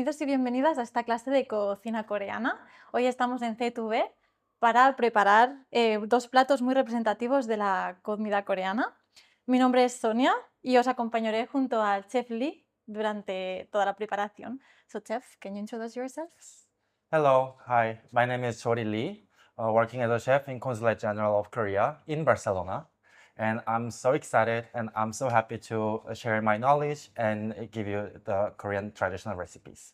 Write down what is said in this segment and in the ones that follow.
Bienvenidos y bienvenidas a esta clase de cocina coreana. Hoy estamos en C2B para preparar dos platos muy representativos de la comida coreana. Mi nombre es Sonia y os acompañaré junto al chef Lee durante toda la preparación. So, chef, can you introduce yourself? Hello, hi. My name is Chori Lee, working as a chef in Consulate General of Korea in Barcelona. And I'm so excited and I'm so happy to share my knowledge and give you the Korean traditional recipes.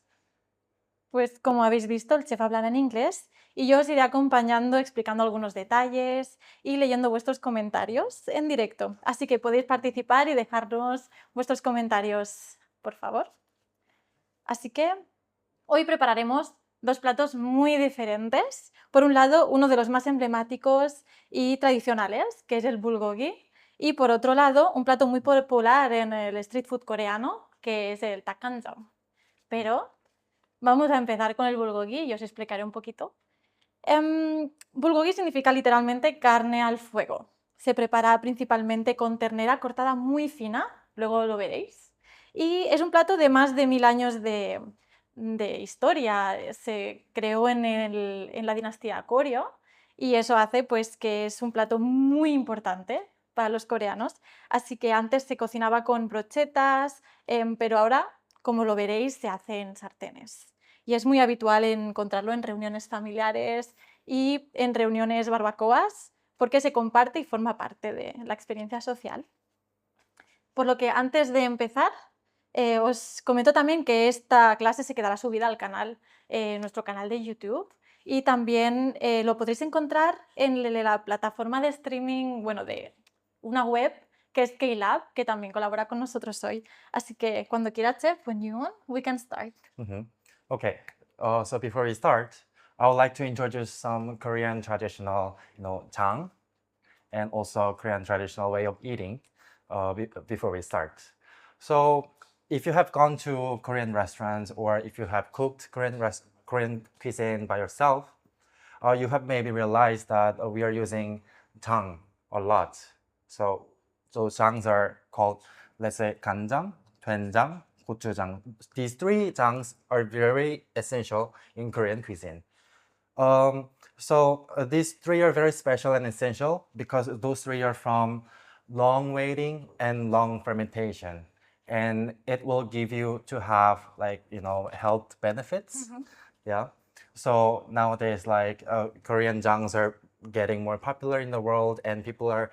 Pues como habéis visto, el chef habla en inglés y yo os iré acompañando explicando algunos detalles y leyendo vuestros comentarios en directo. Así que podéis participar y dejarnos vuestros comentarios, por favor. Así que hoy prepararemos dos platos muy diferentes. Por un lado, uno de los más emblemáticos y tradicionales, que es el bulgogi, y por otro lado, un plato muy popular en el street food coreano, que es el dakgangjeong. Pero vamos a empezar con el bulgogi y os explicaré un poquito. Bulgogi significa literalmente carne al fuego. Se prepara principalmente con ternera cortada muy fina, luego lo veréis. Y es un plato de más de 1000 años de historia. Se creó en la dinastía Goryeo y eso hace pues, que es un plato muy importante para los coreanos. Así que antes se cocinaba con brochetas, pero ahora, como lo veréis, se hace en sartenes. Y es muy habitual encontrarlo en reuniones familiares y en reuniones barbacoas porque se comparte y forma parte de la experiencia social. Por lo que antes de empezar, os comento también que esta clase se quedará subida al canal, nuestro canal de YouTube, y también lo podréis encontrar en la plataforma de streaming, bueno, de una web que es K-Lab, que también colabora con nosotros hoy. Así que cuando quiera, chef, when you want, we can start. Okay, so before we start, I would like to introduce some Korean traditional, jang, and also Korean traditional way of eating before we start. So if you have gone to Korean restaurants or if you have cooked Korean cuisine by yourself, you have maybe realized that we are using jang a lot. So those jangs are called, let's say, 간장, 된장, 고추장. These three jangs are very essential in Korean cuisine. These three are very special and essential because those three are from long waiting and long fermentation. And it will give you to have health benefits. Yeah. So nowadays, Korean jangs are getting more popular in the world and people are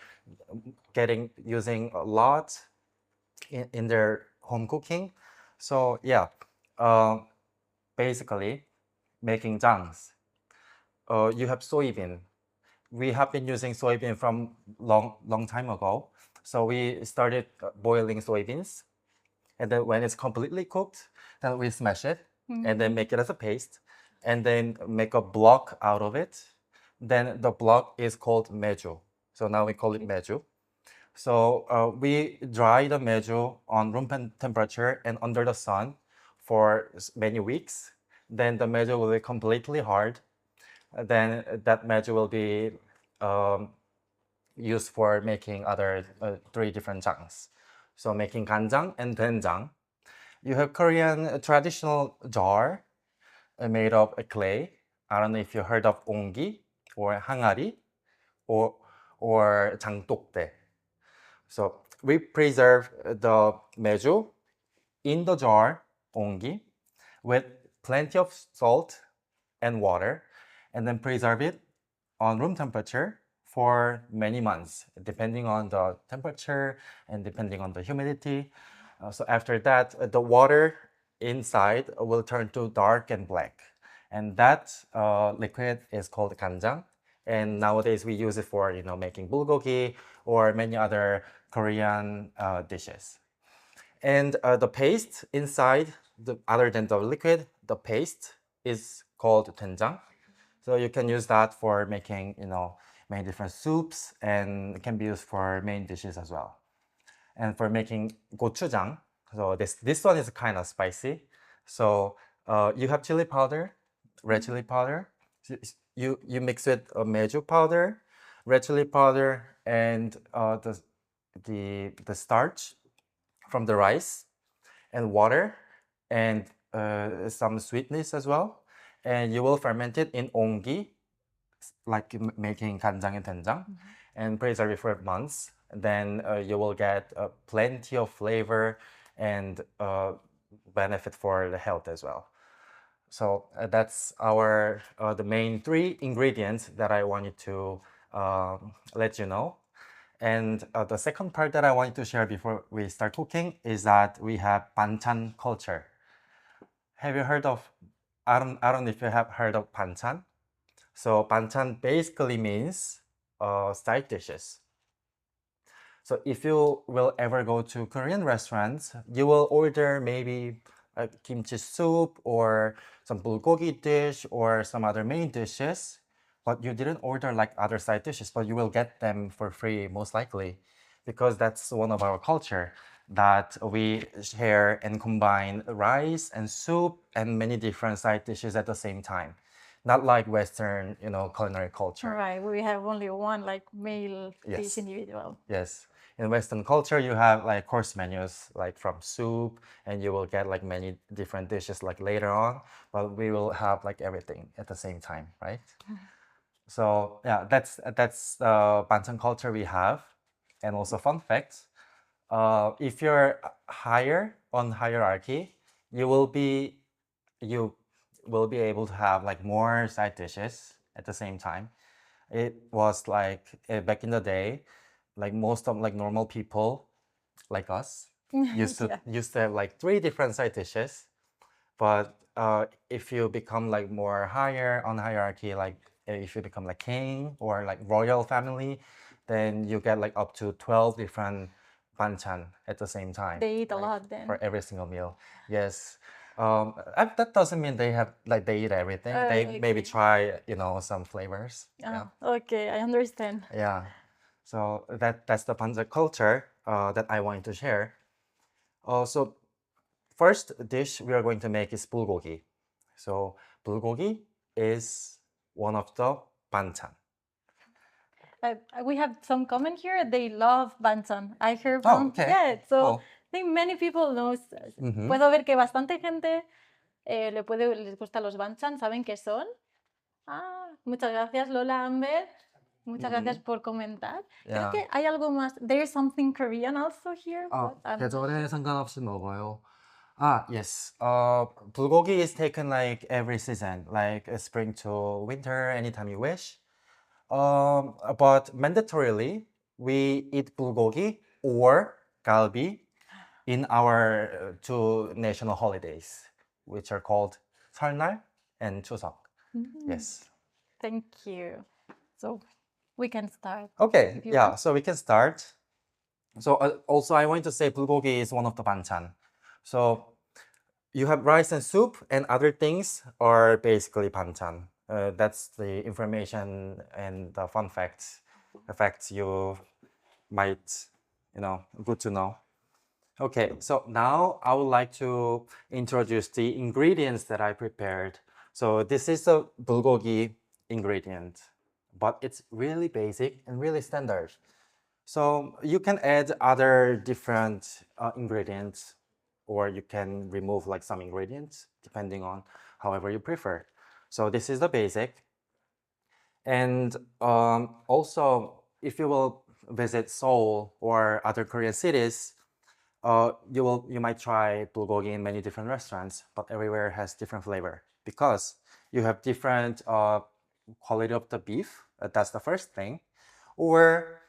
using a lot in their home cooking. So yeah, basically making jangs. You have soybean. We have been using soybean from long time ago. So we started boiling soybeans, and then when it's completely cooked, then we smash it and then make it as a paste, and then make a block out of it. Then the block is called meju. So now we call it meju. So we dry the meju on room temperature and under the sun for many weeks. Then the meju will be completely hard. Then that meju will be used for making other three different jangs. So making 간장 and 된장. You have Korean traditional jar made of clay. I don't know if you heard of 옹기 or 항아리 or 장독대. So we preserve the meju in the jar 옹기 with plenty of salt and water, and then preserve it on room temperature for many months, depending on the temperature and depending on the humidity. So after that, the water inside will turn to dark and black. And that liquid is called 간장. And nowadays we use it for making bulgogi or many other Korean dishes. And the paste inside, other than the liquid, the paste is called 된장. So you can use that for making many different soups, and it can be used for main dishes as well. And for making gochujang, so this one is kind of spicy. So you have chili powder, red chili powder. You mix with meju powder, red chili powder, and the starch from the rice, and water, and some sweetness as well, and you will ferment it in ongi, like making kanjang and doenjang, and preserve it for months. Then you will get plenty of flavor and benefit for the health as well. So that's our the main three ingredients that I wanted to let you know. And the second part that I wanted to share before we start cooking is that we have banchan culture. Have you heard of? I don't know if you have heard of banchan. So banchan basically means side dishes. So if you will ever go to Korean restaurants, you will order maybe a kimchi soup or some bulgogi dish or some other main dishes, but you didn't order like other side dishes, but you will get them for free most likely, because that's one of our culture that we share and combine rice and soup and many different side dishes at the same time. Not like Western, culinary culture. Right, we have only one like meal Yes. dish individual. Yes. In Western culture, you have like course menus, like from soup, and you will get like many different dishes like later on, but we will have like everything at the same time, right? So yeah, that's the Banton culture we have. And also fun fact, if you're higher on hierarchy, you will be able to have like more side dishes at the same time. It was like back in the day, like most of like normal people like us used to have like 3 different side dishes. But if you become like more higher on hierarchy, like if you become like king or like royal family, then you get like up to 12 different banchan at the same time. They eat a lot then. For every single meal. Yes. That doesn't mean they eat everything. They maybe try, some flavors. Yeah. Okay, I understand. Yeah. So that's the Panza culture that I wanted to share. So first dish we are going to make is bulgogi. So bulgogi is one of the banchan. We have some comment here. They love banchan. I heard from so I think many people knows. Puedo ver que bastante gente les gusta los banchan. ¿Saben qué son? Muchas gracias Lola Amber. Muchas gracias por comentar. Creo que hay algo más. There is something Korean also here. 계절에 상관없이 먹어요. Yes. Bulgogi is taken like every season, like spring to winter, anytime you wish. But mandatorily, we eat bulgogi or galbi in our 2 national holidays, which are called 설날 and 추석. Yes. Thank you. So we can start. Okay, yeah, so we can start. So also I want to say bulgogi is one of the banchan. So you have rice and soup, and other things are basically banchan. That's the information and the fun facts, the facts you might, good to know. Okay, so now I would like to introduce the ingredients that I prepared. So this is a bulgogi ingredient, but it's really basic and really standard. So you can add other different ingredients, or you can remove like some ingredients depending on however you prefer. So this is the basic. And also, if you will visit Seoul or other Korean cities, you might try bulgogi in many different restaurants, but everywhere has different flavor because you have different quality of the beef. That's the first thing. Or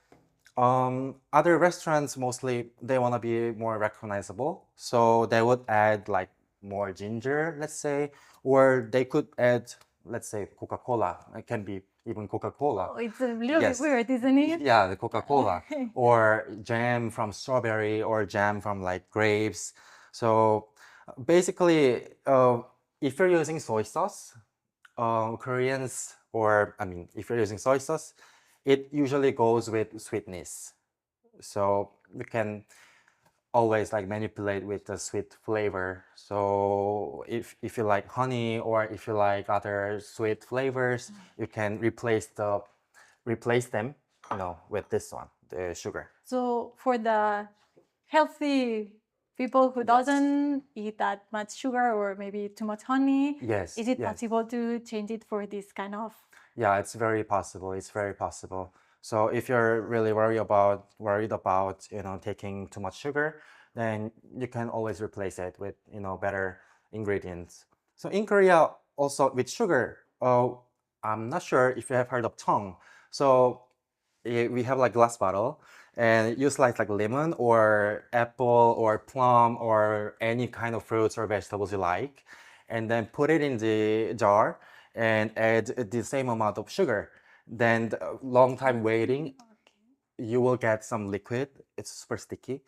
other restaurants, mostly they want to be more recognizable, so they would add like more ginger, let's say, or they could add, let's say, Coca-Cola. It can be even Coca-Cola. Oh, it's a little bit weird, isn't it? Yeah, the Coca-Cola. Or jam from strawberry or jam from like grapes. So basically, if you're using soy sauce, Koreans, or I mean, if you're using soy sauce, it usually goes with sweetness. So you can always like manipulate with the sweet flavor. So if you like honey or if you like other sweet flavors, you can replace them, with this one, the sugar. So for the healthy people who doesn't eat that much sugar or maybe too much honey, Yes, is it yes. possible to change it for this kind of? Yeah, it's very possible. It's very possible. So if you're really worried about, taking too much sugar, then you can always replace it with, better ingredients. So in Korea, also with sugar, I'm not sure if you have heard of tong. So we have like glass bottle, and you slice like lemon or apple or plum or any kind of fruits or vegetables you like, and then put it in the jar and add the same amount of sugar. Then long time waiting, you will get some liquid. It's super sticky,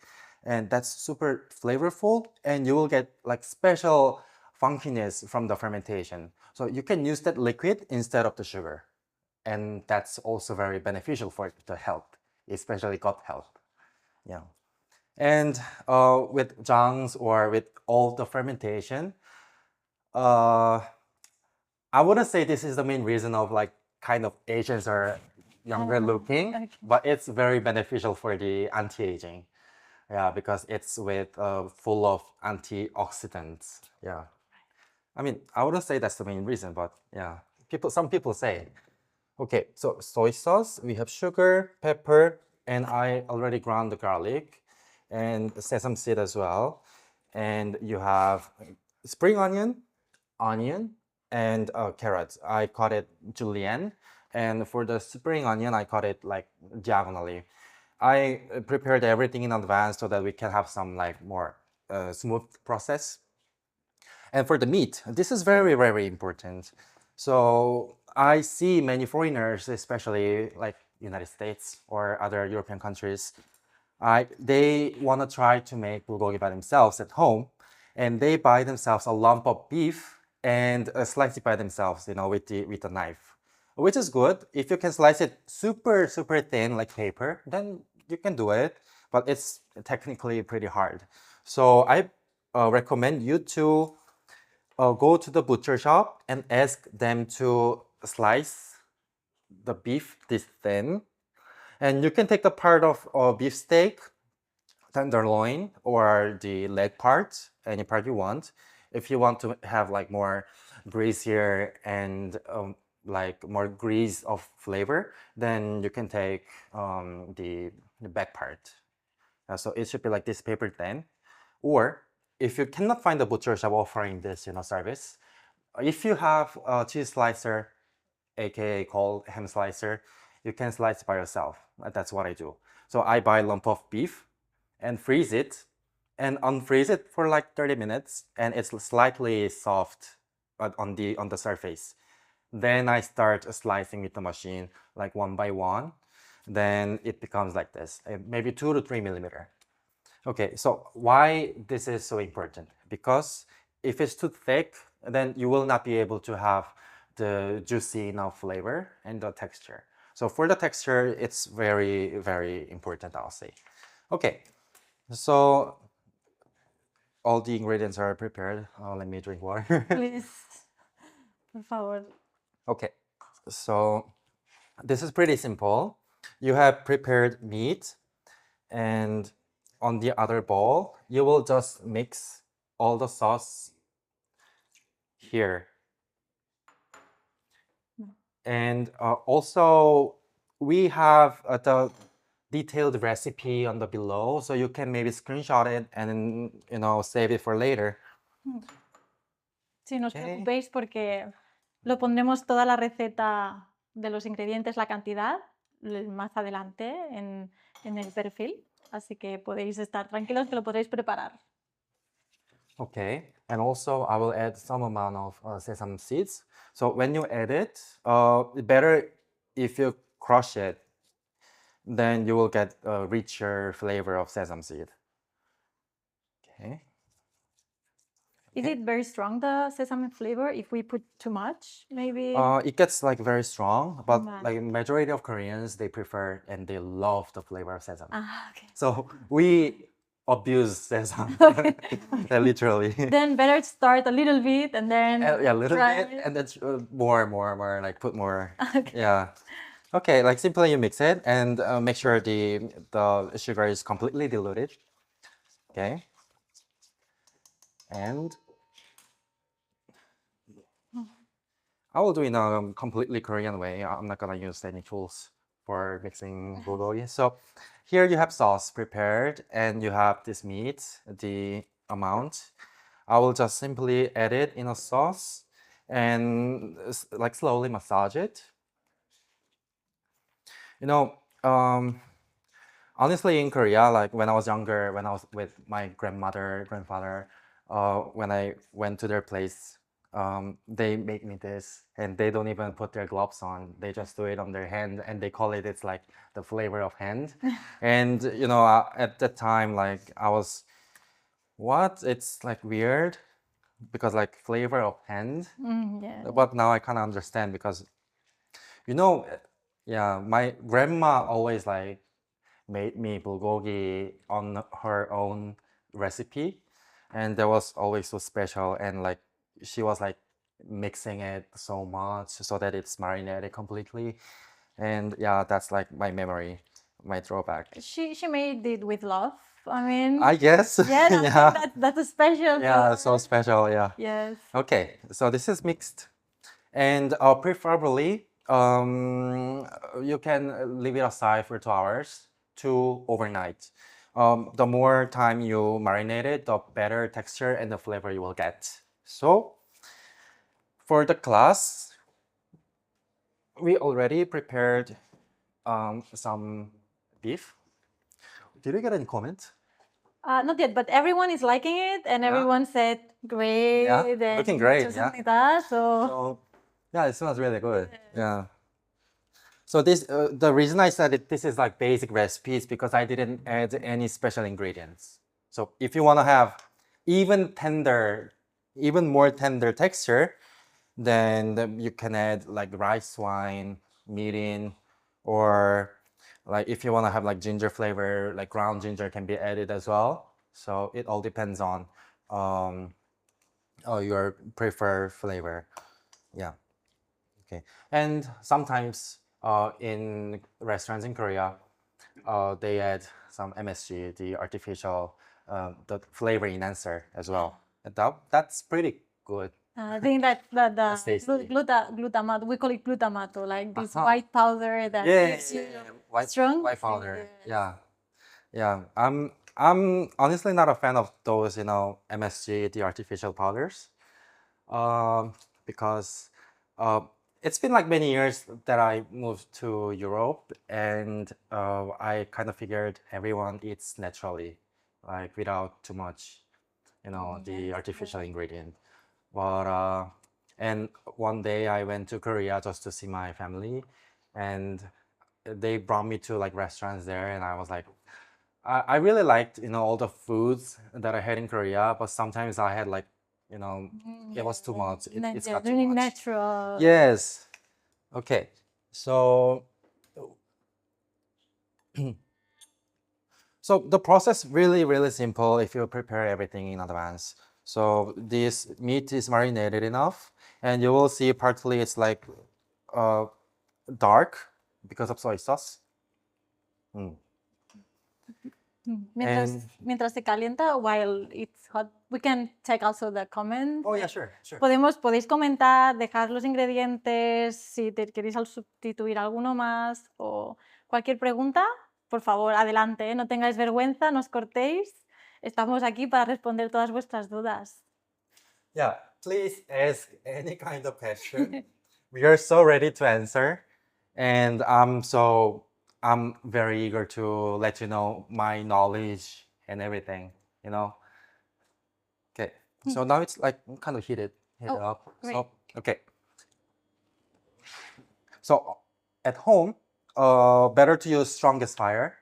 and that's super flavorful, and you will get like special funkiness from the fermentation. So you can use that liquid instead of the sugar, and that's also very beneficial for the health, especially gut health. Yeah. And with jangs or with all the fermentation, uh, I wouldn't say this is the main reason of like kind of Asians are younger looking, Okay. but it's very beneficial for the anti-aging. Yeah, because it's with full of antioxidants. Yeah. I mean, I wouldn't say that's the main reason, but yeah, some people say. Okay, so soy sauce, we have sugar, pepper, and I already ground the garlic and sesame seed as well. And you have spring onion, and carrots. I cut it julienne. And for the spring onion, I cut it like diagonally. I prepared everything in advance so that we can have some like more smooth process. And for the meat, this is very, very important. So I see many foreigners, especially like United States or other European countries, they want to try to make bulgogi by themselves at home, and they buy themselves a lump of beef and slice it by themselves, with a knife, which is good. If you can slice it super, super thin like paper, then you can do it, but it's technically pretty hard. So I recommend you to go to the butcher shop and ask them to slice the beef this thin. And you can take the part of beef steak, tenderloin, or the leg part, any part you want. If you want to have like more greasier and like more grease of flavor, then you can take the back part. So it should be like this paper thin. Or if you cannot find a butcher shop offering this, service, if you have a cheese slicer, aka called ham slicer, you can slice by yourself. That's what I do. So I buy a lump of beef and freeze it and unfreeze it for like 30 minutes, and it's slightly soft on the surface. Then I start slicing with the machine like one by one. Then it becomes like this, maybe 2 to 3 millimeter. Okay, so why this is so important? Because if it's too thick, then you will not be able to have the juicy enough flavor and the texture. So for the texture, it's very, very important, I'll say. Okay, so all the ingredients are prepared. Let me drink water. Please, por favor. Okay, so this is pretty simple. You have prepared meat, and on the other bowl, you will just mix all the sauce here. And also, we have the detailed recipe on the below, so you can maybe screenshot it and save it for later. Sí, no os Okay. preocupéis porque lo pondremos toda la receta de los ingredientes, la cantidad, más adelante en el perfil. Así que podéis estar tranquilos que lo podréis preparar. Okay, and also I will add some amount of sesame seeds. So when you add it, better if you crush it, then you will get a richer flavor of sesame seed. Okay. Is it very strong, the sesame flavor, if we put too much, maybe? It gets like very strong, but Vale. like majority of Koreans, they prefer and they love the flavor of sesame. Ah, okay. So we abuse sesame, literally. Then better start a little bit and then Yeah, a little try bit, it. and then more, like put more. Okay. Yeah. Okay, like simply you mix it and make sure the sugar is completely diluted. Okay. And I will do it in a completely Korean way. I'm not gonna use any tools for mixing bulgogi. So here you have sauce prepared and you have this meat, the amount. I will just simply add it in a sauce and like slowly massage it. You know, honestly, in Korea, like when I was younger, when I was with my grandfather, when I went to their place, they make me this, and they don't even put their gloves on. They just do it on their hand, and they call it, it's like the flavor of hand. And you know, at that time, like I was, what? It's like weird because like flavor of hand. Yeah. But now I kind of understand because, you know, yeah, my grandma always like made me bulgogi on her own recipe, and that was always so special. And like she was like mixing it so much so that it's marinated completely. And yeah, that's like my memory, my throwback. She made it with love. I mean, I guess. yeah, Yeah. that's a special. Yeah, for so her. special. Yeah. Yes. Okay, so this is mixed, and preferably you can leave it aside for 2 hours to overnight. The more time you marinate it, the better texture and the flavor you will get. So for the class, we already prepared some beef. Did you get any comment? Not yet, but everyone is liking it, and Yeah. everyone said great. Yeah, And looking great, just yeah. like that. So So yeah, it smells really good. Yeah. So this, the reason I said it, this is like basic recipes because I didn't add any special ingredients. So if you want to have even tender, even more tender texture, then you can add like rice wine, mirin, or like if you want to have like ginger flavor, like ground ginger can be added as well. So it all depends on your preferred flavor. Yeah. Okay. And sometimes in restaurants in Korea, they add some MSG, the artificial, the flavor enhancer as well. And that's pretty good. I think that the That's tasty. glutamato, we call it glutamato, like this Uh-huh. white powder that Yeah, gives you white, strong. white powder. Yes. Yeah, yeah. I'm honestly not a fan of those, you know, MSG, the artificial powders, because uh, it's been like many years that I moved to Europe, and I kind of figured everyone eats naturally, like without too much, you know, the artificial ingredient. But and one day I went to Korea just to see my family, and they brought me to like restaurants there, and I was like, I really liked, you know, all the foods that I had in Korea, but sometimes I had like, you know, it was too much. It's got too Really much. natural. Yes. Okay. So so the process really simple if you prepare everything in advance. So this meat is marinated enough, and you will see partly it's like dark because of soy sauce. Mientras se calienta, while it's hot, we can check also the comments. Oh yeah, sure. Podéis comentar, dejar los ingredientes, si queréis sustituir alguno más o cualquier pregunta, por favor, adelante, no tengáis vergüenza, no os cortéis. Estamos aquí para responder todas vuestras dudas. Yeah, please ask any kind of question. We are so ready to answer, and I'm very eager to let you know my knowledge and everything, you know. Okay, so now it's like kind of heated up. great. So okay. So at home, better to use strongest fire.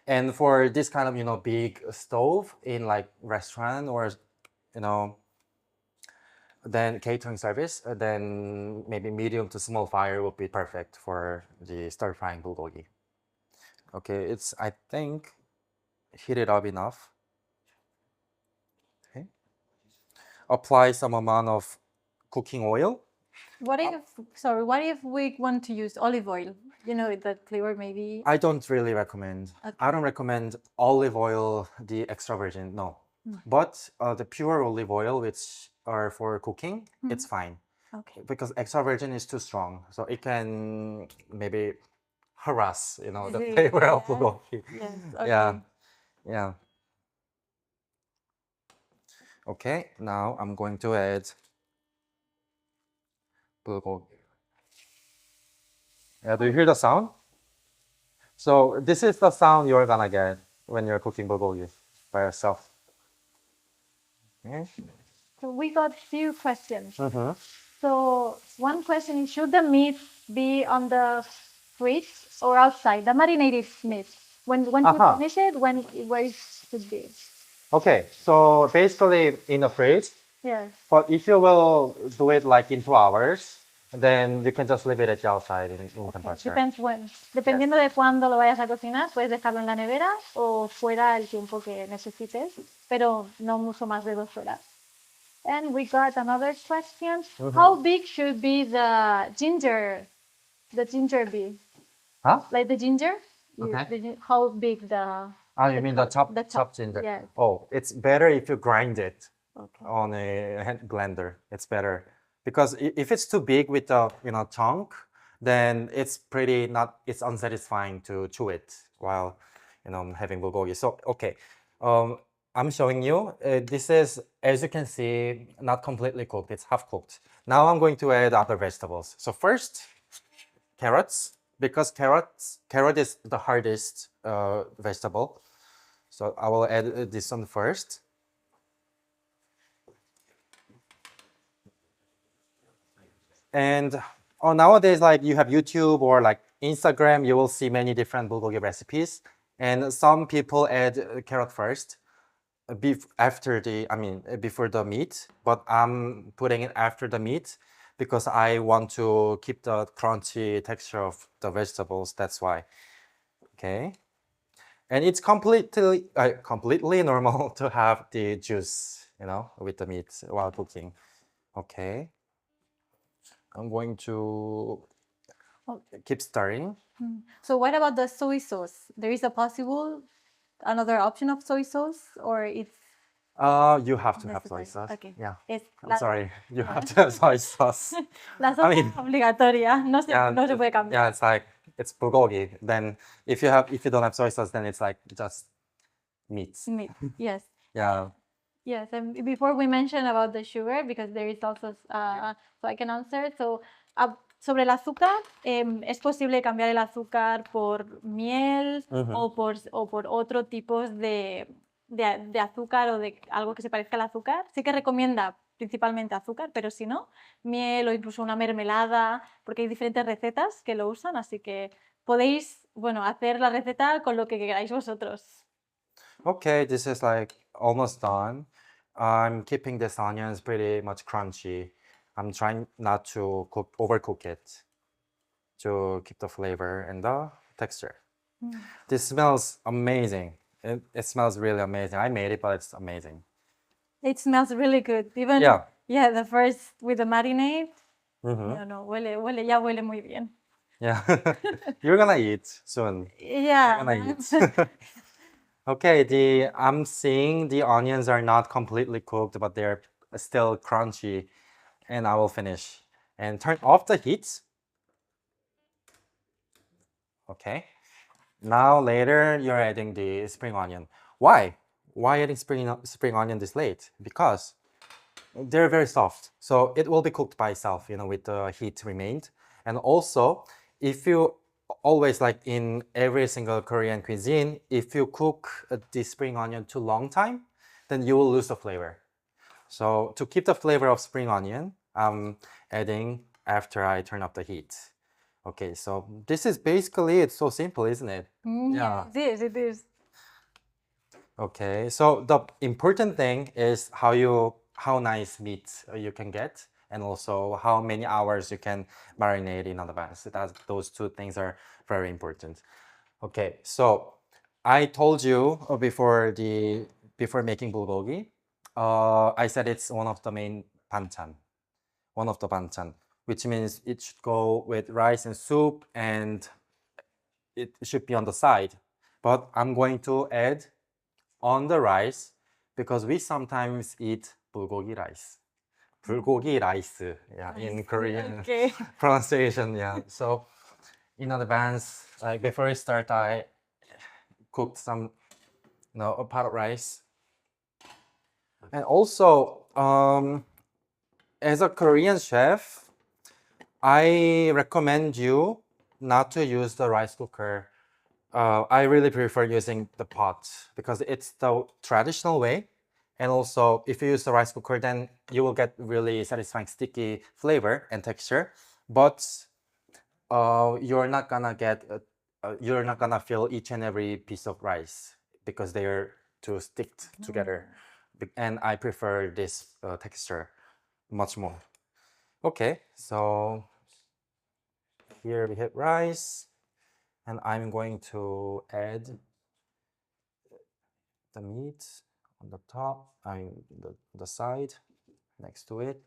And for this kind of, you know, big stove in like restaurant or, you know, then catering service, then maybe medium to small fire would be perfect for the stir frying bulgogi. Okay, it's, I think, heated up enough. Okay. Apply some amount of cooking oil. What if we want to use olive oil? You know, that flavor maybe. I don't really recommend. Okay. I don't recommend olive oil, the extra virgin. No. But the pure olive oil, which are for cooking, it's fine. Okay. Because extra virgin is too strong, so it can maybe harass, the flavor of bulgogi. Yes. Yeah, Okay. yeah. Okay, now I'm going to add bulgogi. Yeah, do you hear the sound? So this is the sound you're gonna get when you're cooking bulgogi by yourself. Okay. So we got few questions. Mm-hmm. So one question is, should the meat be on the fridge or outside? The marinated meat. When you finish it, where it should be? Okay, so basically in the fridge, Yes. but if you will do it like in 2 hours, then you can just leave it at the outside in room temperature. Depends when. Dependiendo de cuándo lo vayas a cocinar, puedes dejarlo en la nevera o fuera el tiempo que necesites, pero no mucho más de 2 horas. And we got another question. How big should be the ginger be? Huh? Like the ginger? Okay. How big the... Oh, you mean the the chopped ginger? Yes. Oh, it's better if you grind it Okay. on a hand blender. It's better because if it's too big with the chunk, then it's it's unsatisfying to chew it while having bulgogi. So okay, I'm showing you. This is, as you can see, not completely cooked. It's half cooked. Now I'm going to add other vegetables. So first, carrots, because carrot is the hardest vegetable. So I will add this one first. And nowadays, like you have YouTube or like Instagram, you will see many different bulgogi recipes. And some people add carrot first, before the meat. But I'm putting it after the meat because I want to keep the crunchy texture of the vegetables. That's why. Okay. And it's completely normal to have the juice, with the meat while cooking. Okay. I'm going to keep stirring. So what about the soy sauce? There is another option of soy sauce, or it's You have to have soy necessary? sauce. Okay. Yeah. Es I'm sorry. You have to have soy sauce. la soja es obligatoria, no se puede cambiar. Yeah, it's like it's bulgogi. Then if you don't have soy sauce, then it's like just meat. Meat, yes. Yeah. Yes, and before we mentioned about the sugar, because there is also, so I can answer. So, sobre el azúcar, es posible cambiar el azúcar por miel o por otro tipos de azúcar o de algo que se parezca al azúcar. Sí que recomienda principalmente azúcar, pero si no, miel o incluso una mermelada, porque hay diferentes recetas que lo usan, así que podéis, hacer la receta con lo que queráis vosotros. Okay, this is like almost done. I'm keeping this onions pretty much crunchy. I'm trying not to overcook it to keep the flavor and the texture. This smells amazing. It smells really amazing. I made it, but it's amazing. It smells really good. Even the first with the marinade. No, ya huele muy bien. Yeah, you're gonna eat soon. Yeah. You're gonna eat. Okay, I'm seeing the onions are not completely cooked, but they're still crunchy, and I will finish. And turn off the heat. Okay. Now later you're adding the spring onion. Why? Why adding spring onion this late? Because they're very soft, so it will be cooked by itself, with the heat remained. And also, if you always, like in every single Korean cuisine, if you cook the spring onion too long time, then you will lose the flavor. So to keep the flavor of spring onion, I'm adding after I turn up the heat. Okay, so this is basically, it's so simple, isn't it? Yeah, it is. Okay, so the important thing is how nice meat you can get, and also how many hours you can marinate in advance. Those two things are very important. Okay, so I told you before making bulgogi, I said it's one of the main banchan, which means it should go with rice and soup, and it should be on the side. But I'm going to add on the rice because we sometimes eat bulgogi rice. Bulgogi rice, yeah, in Korean Okay. pronunciation, yeah. So in advance, like before we start, I cooked some, a pot of rice. And also, as a Korean chef, I recommend you not to use the rice cooker. I really prefer using the pot because it's the traditional way. And also, if you use the rice cooker, then you will get really satisfying sticky flavor and texture. But you're not gonna you're not gonna feel each and every piece of rice because they're too sticked together. And I prefer this texture much more. Okay, so here we have rice, and I'm going to add the meat on the top, the side next to it.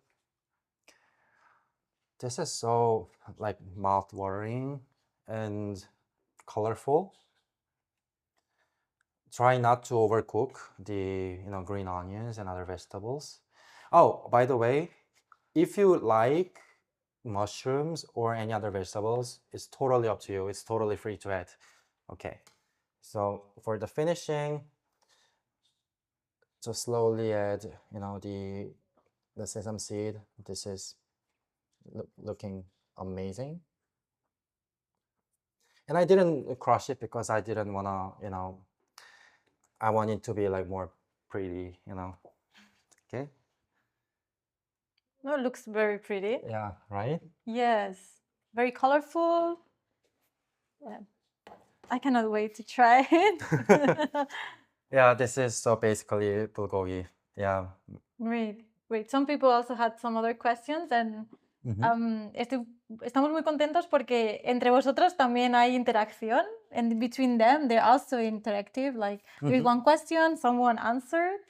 This is so like mouth-watering and colorful. Try not to overcook the green onions and other vegetables. Oh, by the way, if you like mushrooms or any other vegetables, it's totally up to you. It's totally free to add. Okay, so for the finishing, just slowly add the sesame seed. This is looking amazing. And I didn't crush it because I didn't wanna, I want it to be like more pretty, Okay. No, it looks very pretty. Yeah, right? Yes, very colorful. Yeah. I cannot wait to try it. Yeah, this is so basically bulgogi. Yeah. Great, great. Some people also had some other questions and estamos muy contentos porque entre vosotros también hay interacción and between them they're also interactive. Like there is one question, someone answered,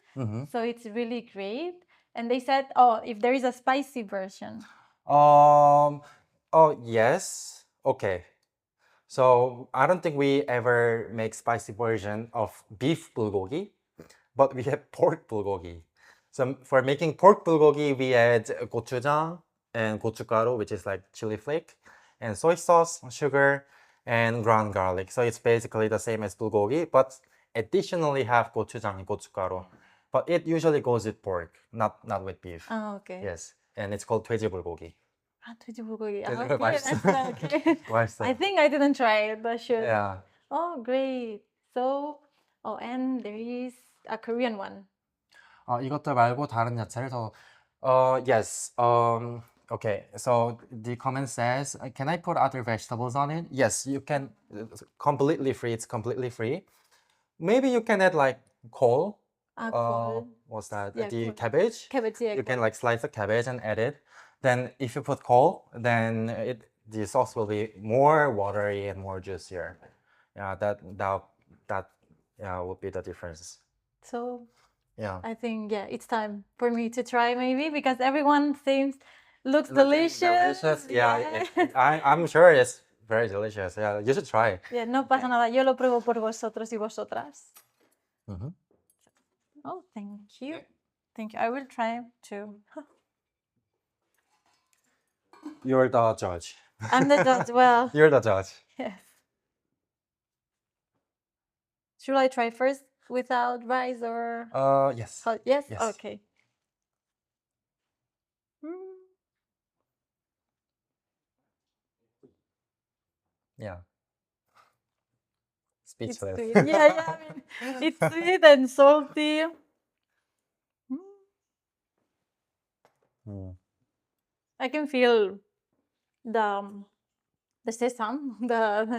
so it's really great. And they said, oh, if there is a spicy version. Oh, yes. Okay. So I don't think we ever make spicy version of beef bulgogi, but we have pork bulgogi. So for making pork bulgogi, we add gochujang and gochugaru, which is like chili flake, and soy sauce, sugar, and ground garlic. So it's basically the same as bulgogi, but additionally have gochujang and gochugaru. But it usually goes with pork, not with beef. Oh, okay. Yes, and it's called 돼지 bulgogi. 돼지 불고기. 돼지 Okay, 맛있어. that's okay. 맛있어. I think I didn't try it, but should. Yeah. Oh, great. So, and there is a Korean one. 이것들 말고 다른 야채를 더. Yes. Okay. So the comment says, can I put other vegetables on it? Yes, you can. It's completely free. It's completely free. Maybe you can add like kol. Kol. What's that? Yeah, The kol. cabbage. Cabbage, yeah, You can kol. like slice the cabbage and add it. Then if you put kol, then the sauce will be more watery and more juicier. Yeah, that would be the difference. So, Yeah. I think, yeah, it's time for me to try maybe because everyone looks delicious. Yeah, I'm sure it's very delicious. Yeah, you should try. Yeah, no pasa nada. Yo lo pruebo por vosotros y vosotras. Oh, thank you. Thank you. I will try too. You're the judge. I'm the judge. Well, You're the judge. yes. Should I try first without rice or? Yes. Yes? Yes. Okay. Yeah. It's Speechless. sweet. Yeah, I mean, it's sweet and salty. I can feel the sesame.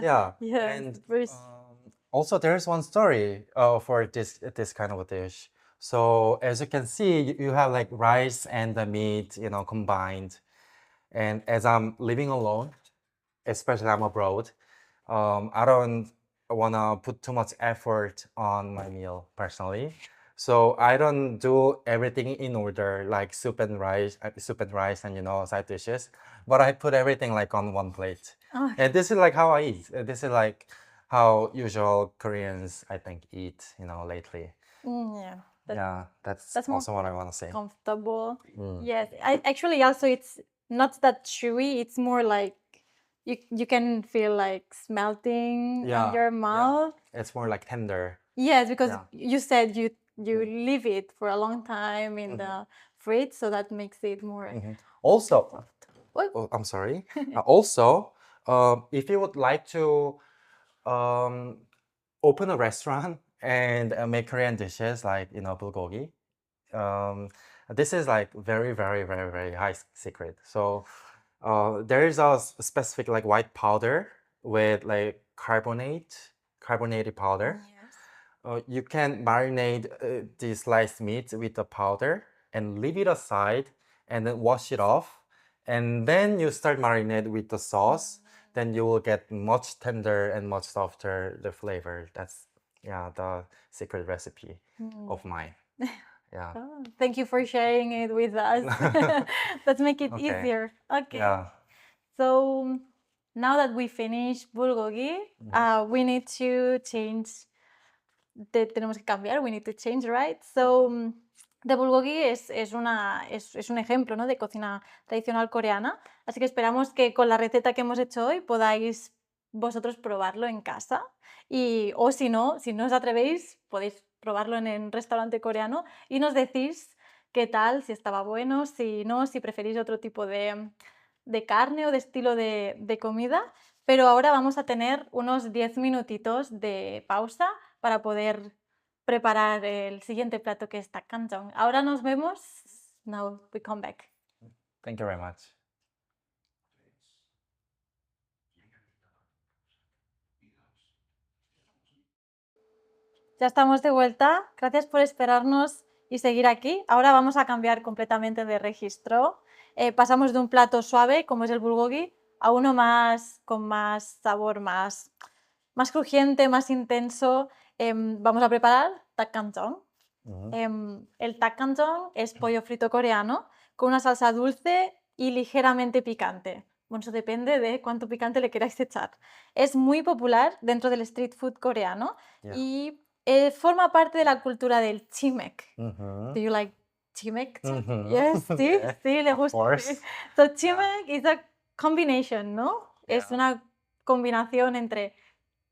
Yeah. Yeah. And Very also, there's one story for this kind of a dish. So as you can see, you have like rice and the meat, combined. And as I'm living alone, especially I'm abroad, I don't want to put too much effort on my meal personally. So I don't do everything in order, like soup and rice, and side dishes. But I put everything like on one plate. Okay. And this is like how I eat. This is like how usual Koreans, I think, eat, lately. Yeah. Yeah, that's That's more also what I want to say. comfortable. Mm. Yes, I actually also it's not that chewy. It's more like you can feel like smelting in Yeah, your yeah. mouth. It's more like tender. Yes, because Yeah. you said you leave it for a long time in the fridge, so that makes it more. Also, Oh, oh, I'm sorry. Also, if you would like to open a restaurant and make Korean dishes like bulgogi, this is like very, very, very, very high secret. So there is a specific like white powder with like carbonated powder. yes. You can marinate the sliced meat with the powder and leave it aside and then wash it off. And then you start marinate with the sauce. Then you will get much tender and much softer the flavor. That's the secret recipe of mine. Yeah. Oh, thank you for sharing it with us. Let's make it Okay. easier. Okay. Yeah. So now that we finished bulgogi, we need to change. Tenemos que cambiar. We need to change, right? So the bulgogi es un ejemplo, ¿no?, de cocina tradicional coreana. Así que esperamos que con la receta que hemos hecho hoy podáis vosotros probarlo en casa. O si no os atrevéis, podéis probarlo en un restaurante coreano y nos decís qué tal, si estaba bueno, si no, si preferís otro tipo de carne o de estilo de comida. Pero ahora vamos a tener unos 10 minutitos de pausa para poder preparar el siguiente plato, que es Dakgangjeong. Ahora nos vemos. Now we come back. Thank you very much. Ya estamos de vuelta. Gracias por esperarnos y seguir aquí. Ahora vamos a cambiar completamente de registro. Pasamos de un plato suave, como es el bulgogi, a uno con más sabor, más crujiente, más intenso. Vamos a preparar Dakgangjeong. El Dakgangjeong es pollo frito coreano con una salsa dulce y ligeramente picante. Bueno, eso depende de cuánto picante le queráis echar. Es muy popular dentro del street food coreano y forma parte de la cultura del chimek. Do you like chimek? Yes, sí, sí, le gusta. Of course. So chimek is a combination, ¿no? Es una combinación entre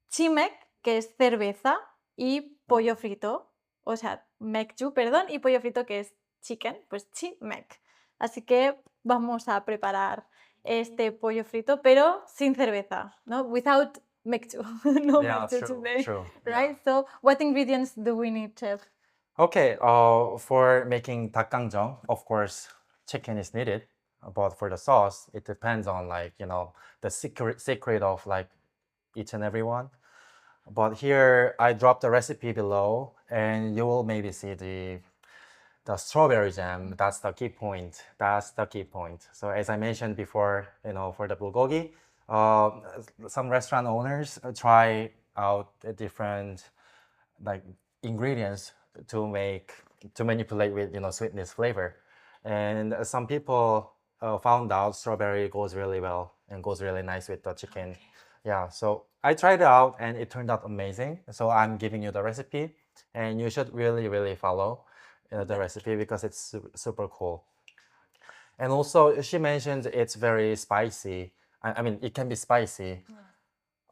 chimek, que es cerveza, y pollo frito. O sea, mekju, perdón, y pollo frito, que es chicken, pues chimek. Así que vamos a preparar este pollo frito, pero sin cerveza, ¿no? Without mekju. No mekju today. True. Right? So what ingredients do we need, Chef? Okay, for making dakgangjeong, of course, chicken is needed. But for the sauce, it depends on the secret of like each and every one. But here I dropped the recipe below, and you will maybe see the strawberry jam. That's the key point. That's the key point. So as I mentioned before, for the bulgogi, some restaurant owners try out different like ingredients to manipulate with sweetness flavor, and some people found out strawberry goes really well and goes really nice with the chicken. Yeah, so I tried it out and it turned out amazing. So I'm giving you the recipe, and you should really follow the recipe because it's super cool. And also she mentioned it's very spicy. I mean, it can be spicy.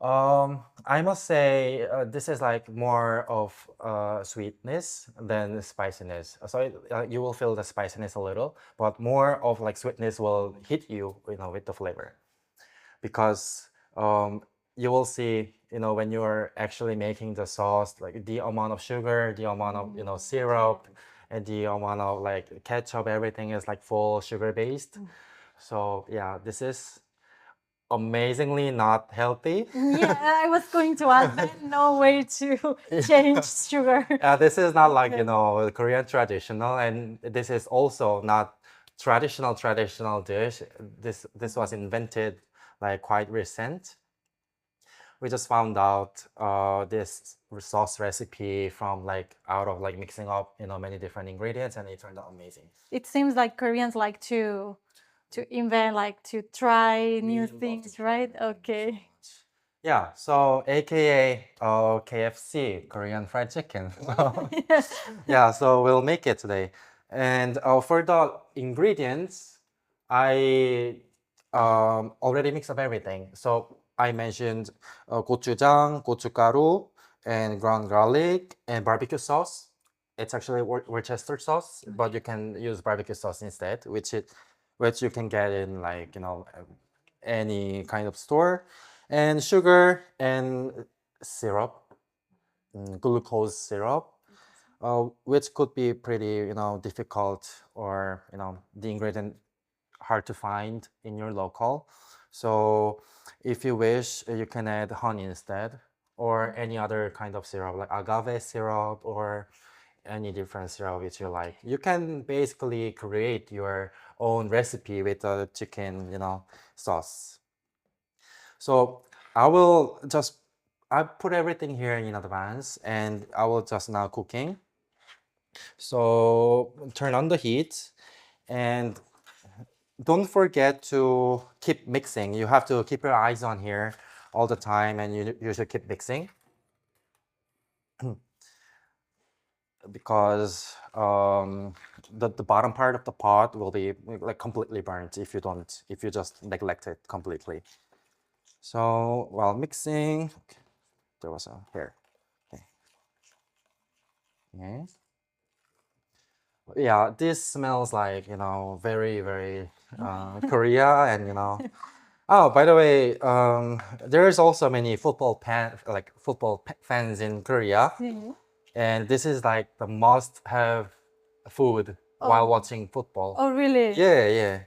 I must say this is like more of sweetness than spiciness. So you will feel the spiciness a little, but more of like sweetness will hit you, with the flavor. Because you will see, when you're actually making the sauce, like the amount of sugar, the amount of syrup, and the amount of like ketchup, everything is like full sugar based. So yeah, this is amazingly not healthy. Yeah, I was going to ask that. No way to change sugar. This is not like Korean traditional, and this is also not traditional dish. This was invented like quite recent. We just found out this sauce recipe from out of mixing up many different ingredients, and it turned out amazing. It seems like Koreans like to invent, like to try new things, right? Okay. Yeah, so AKA KFC, Korean fried chicken. Yeah, so we'll make it today. And for the ingredients, I already mixed up everything. So I mentioned gochujang, gochugaru, and ground garlic, and barbecue sauce. It's actually Worcester sauce, but you can use barbecue sauce instead, which you can get in like, any kind of store, and sugar and syrup, glucose syrup, which could be pretty, difficult, or, the ingredient hard to find in your local. So if you wish, you can add honey instead, or any other kind of syrup, like agave syrup, or any different syrup which you like. You can basically create your own recipe with the chicken, sauce. So I put everything here in advance, and I will just now cooking. So turn on the heat, and don't forget to keep mixing. You have to keep your eyes on here all the time, and you should keep mixing because the bottom part of the pot will be like completely burnt if you just neglect it completely. So while mixing, okay, there was a hair. Okay. Okay. Yeah, this smells like, very, very Korea, and Oh, by the way, there is also many football fans in Korea, and this is like the must-have food while watching football. Oh, really? Yeah, yeah.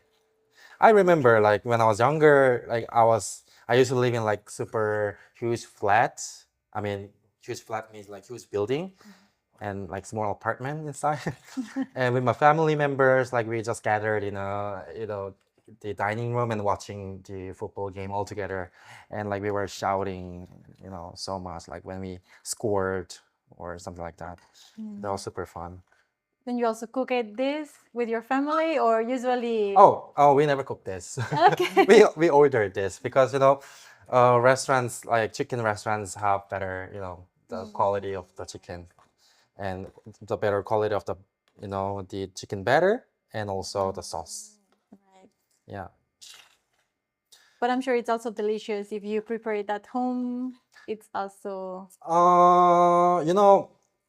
I remember like when I was younger, I used to live in like super huge flats. I mean, huge flat means like huge building and like small apartment inside. And with my family members, like we just gathered in the dining room and watching the football game all together. And like we were shouting, so much like when we scored or something like that. That was super fun. Then you also cook this with your family, or usually? Oh, we never cook this. Okay. We ordered this because restaurants like chicken restaurants have better the quality of the chicken, and the better quality of the chicken batter, and also the sauce. Right. Yeah. But I'm sure it's also delicious if you prepare it at home. It's also.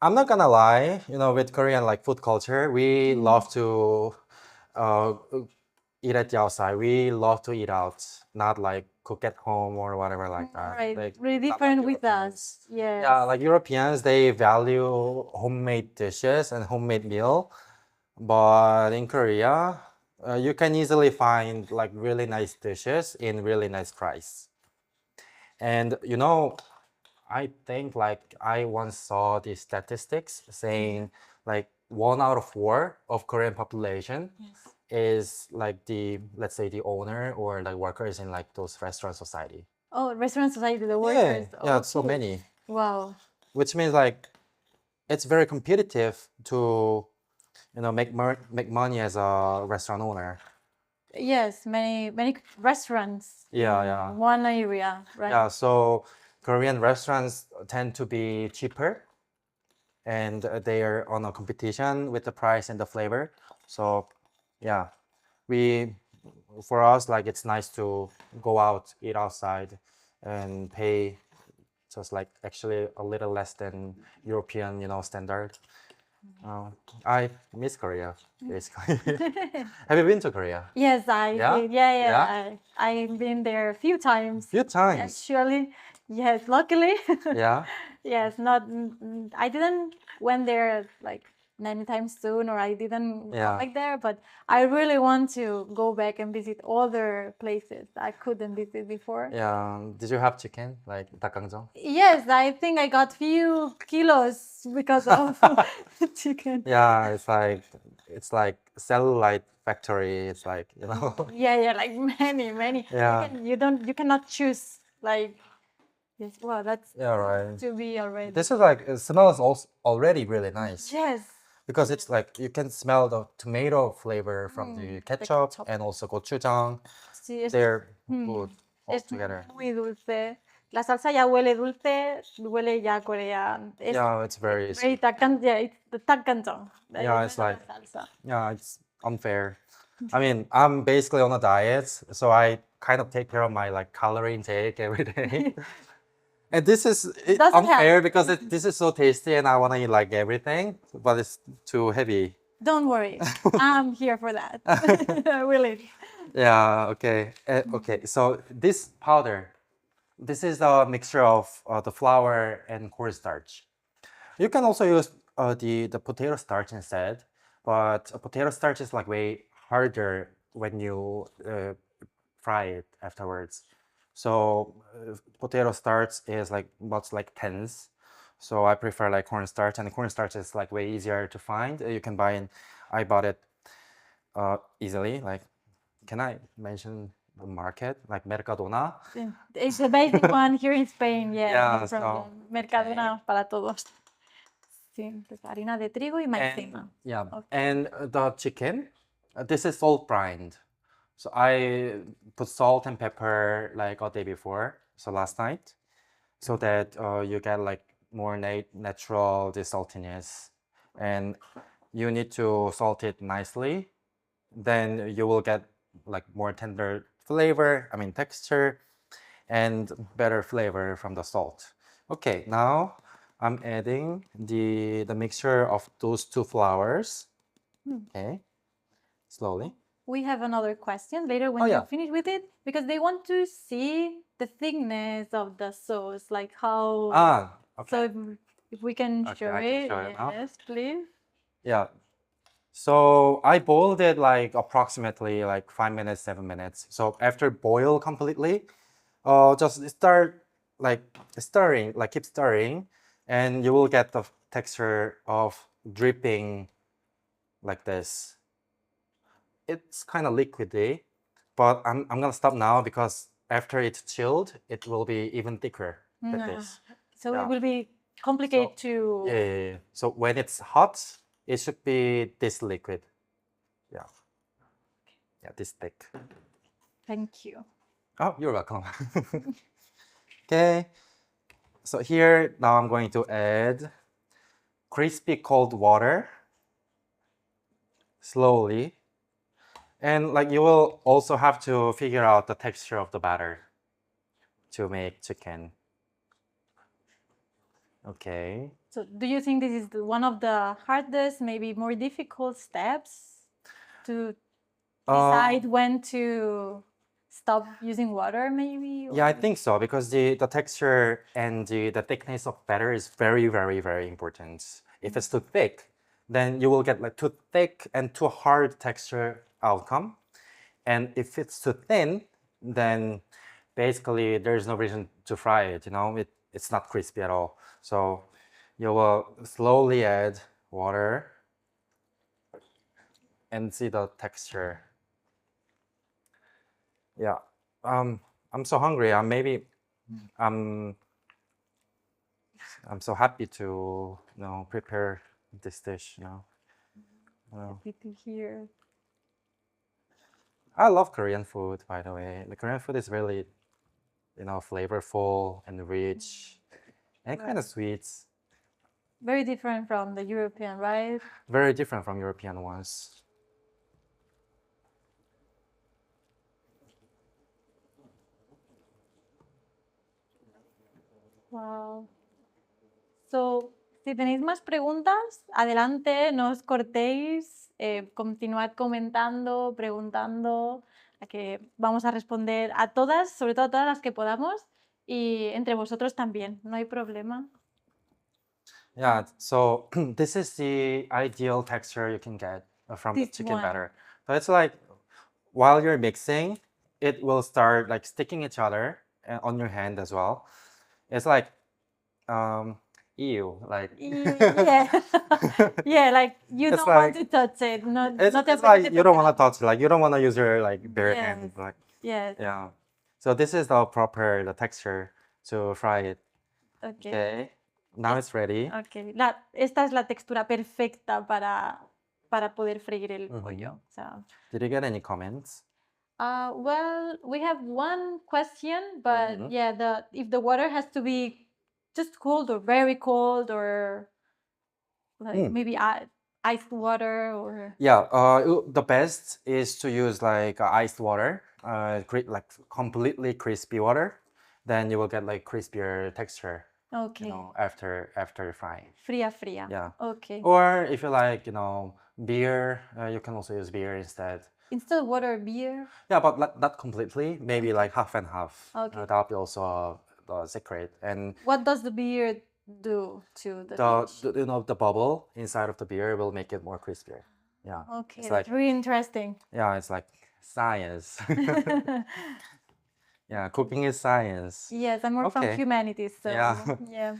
I'm not gonna lie, with Korean like food culture, we love to uh, eat at the outside. We love to eat out, not like cook at home or whatever like that. Right, Like, really not like different with Europeans. us. Yes. Yeah, like Europeans, they value homemade dishes and homemade meal. But in Korea, you can easily find like really nice dishes in really nice price. And I think like I once saw the statistics saying like 1 out of 4 of Korean population is like let's say the owner or like workers in like those restaurant society. Oh, restaurant society, the Yeah, workers. yeah, so Okay. many. Wow. Which means like it's very competitive to make money as a restaurant owner. Yes, many restaurants Yeah, in yeah. one area, right? Yeah, so Korean restaurants tend to be cheaper, and they are on a competition with the price and the flavor. So yeah, for us, like it's nice to go out, eat outside, and pay just like actually a little less than European, standard. I miss Korea, basically. Have you been to Korea? Yes, I Yeah? did. Yeah, Yeah? I've been there a few times. Few times. Actually, yes, luckily. Yeah. Yes, not. I didn't went there like many times soon, or I didn't Yeah. go back there. But I really want to go back and visit other places I couldn't visit before. Yeah. Did you have chicken like Dakgangjeong? Yes, I think I got few kilos because of chicken. Yeah, it's like cellulite factory. It's like Yeah, like many. Yeah. You cannot choose like. Yes, wow, that's Yeah, right. to be already. This is like it smells also already really nice. Yes. Because it's like you can smell the tomato flavor from the ketchup ketchup. and also gochujang. Sí, They're good all es together. muy dulce. La salsa ya huele dulce, huele ya a Corea. Yeah, it's very Very sweet. it's the Dakgangjeong. Yeah, it's like, Salsa. yeah, it's unfair. I mean, I'm basically on a diet, so I kind of take care of my like calorie intake every day. And this is Doesn't unfair help. because this is so tasty and I want to eat like everything, but it's too heavy. Don't worry, I'm here for that. Really. Yeah, okay. Okay, so this powder, this is a mixture of the flour and cornstarch. You can also use the potato starch instead, but potato starch is like way harder when you fry it afterwards. So potato starch is like much like tense. So I prefer like cornstarch, and cornstarch is like way easier to find. You can buy in. I bought it easily. Like, can I mention the market like Mercadona? It's the basic one here in Spain, yeah, Yeah. no So problem. Mercadona para todos. Sí, pues harina de trigo y maicena. yeah, Okay. and the chicken, this is salt brined. So I put salt and pepper like a day before, so last night, so that you get like more natural the saltiness, and you need to salt it nicely. Then you will get like more tender flavor, I mean texture, and better flavor from the salt. Okay, now I'm adding the mixture of those two flours. Okay, slowly. We have another question later when Oh, you yeah. finish with it, because they want to see the thickness of the sauce, like how. So Okay. if we can Okay, show I can it, show it now. yes, please. Yeah. So I boiled it like approximately like 5 minutes, 7 minutes. So after boil completely, just start like stirring, like keep stirring, and you will get the texture of dripping like this. It's kind of liquidy, but I'm gonna stop now because after it's chilled, it will be even thicker than this. So Yeah. it will be complicated to. Yeah. So when it's hot, it should be this liquid. Yeah. Yeah, this thick. Thank you. Oh, you're welcome. Okay. So here, now I'm going to add crispy cold water slowly. And like you will also have to figure out the texture of the batter to make chicken. Okay. So do you think this is one of the hardest, maybe more difficult steps to decide when to stop using water, maybe? Yeah, I think so because the texture and the thickness of batter is very, very, very important. If it's too thick, then you will get like too thick and too hard texture outcome. And if it's too thin, then basically there's no reason to fry it, you know, it's not crispy at all. So you will slowly add water and see the texture. Yeah. I'm so hungry. I'm so happy to prepare this dish. Happy to hear. I love Korean food, by the way. The Korean food is really flavorful and rich and kind of sweet. Very different from the European, right? Very different from European ones. Wow. So, si tenéis más preguntas, adelante, no os cortéis, continuad comentando, preguntando, a que vamos a responder a todas, sobre todo a todas las que podamos, y entre vosotros también, no hay problema. Yeah, so this is the ideal texture you can get from the This chicken one. batter. So it's like while you're mixing, it will start like sticking each other on your hand as well. It's like ew, like Yeah, yeah, like you It's don't want like- to touch it. it's No te like apetece you don't want to tocar. touch it, like you don't want to use your like bare Yes. hand, like Yes. yeah. So this is the texture to fry it. Okay. Okay, now it's ready. Okay. Esta es la textura perfecta para poder freír el pollo. O sea, Did you get any comments? Well, we have one question, but Mhm. yeah, if the water has to be just cold or very cold or like maybe iced water or Yeah, the best is to use like iced water, like completely crispy water. Then you will get like crispier texture, okay. after frying. Fría, fría. Yeah. Okay. Or if you like, beer, you can also use beer instead. Instead of water, beer. Yeah, but not completely. Maybe like half and half. Okay. That'll be also the secret. And What does the beer do to the dish? the bubble inside of the beer will make it more crispier. Yeah. Okay, It's that's like really interesting. yeah, it's like science. Yeah, cooking is science. Yes, I'm more from Okay. humanities, so Yeah. yeah.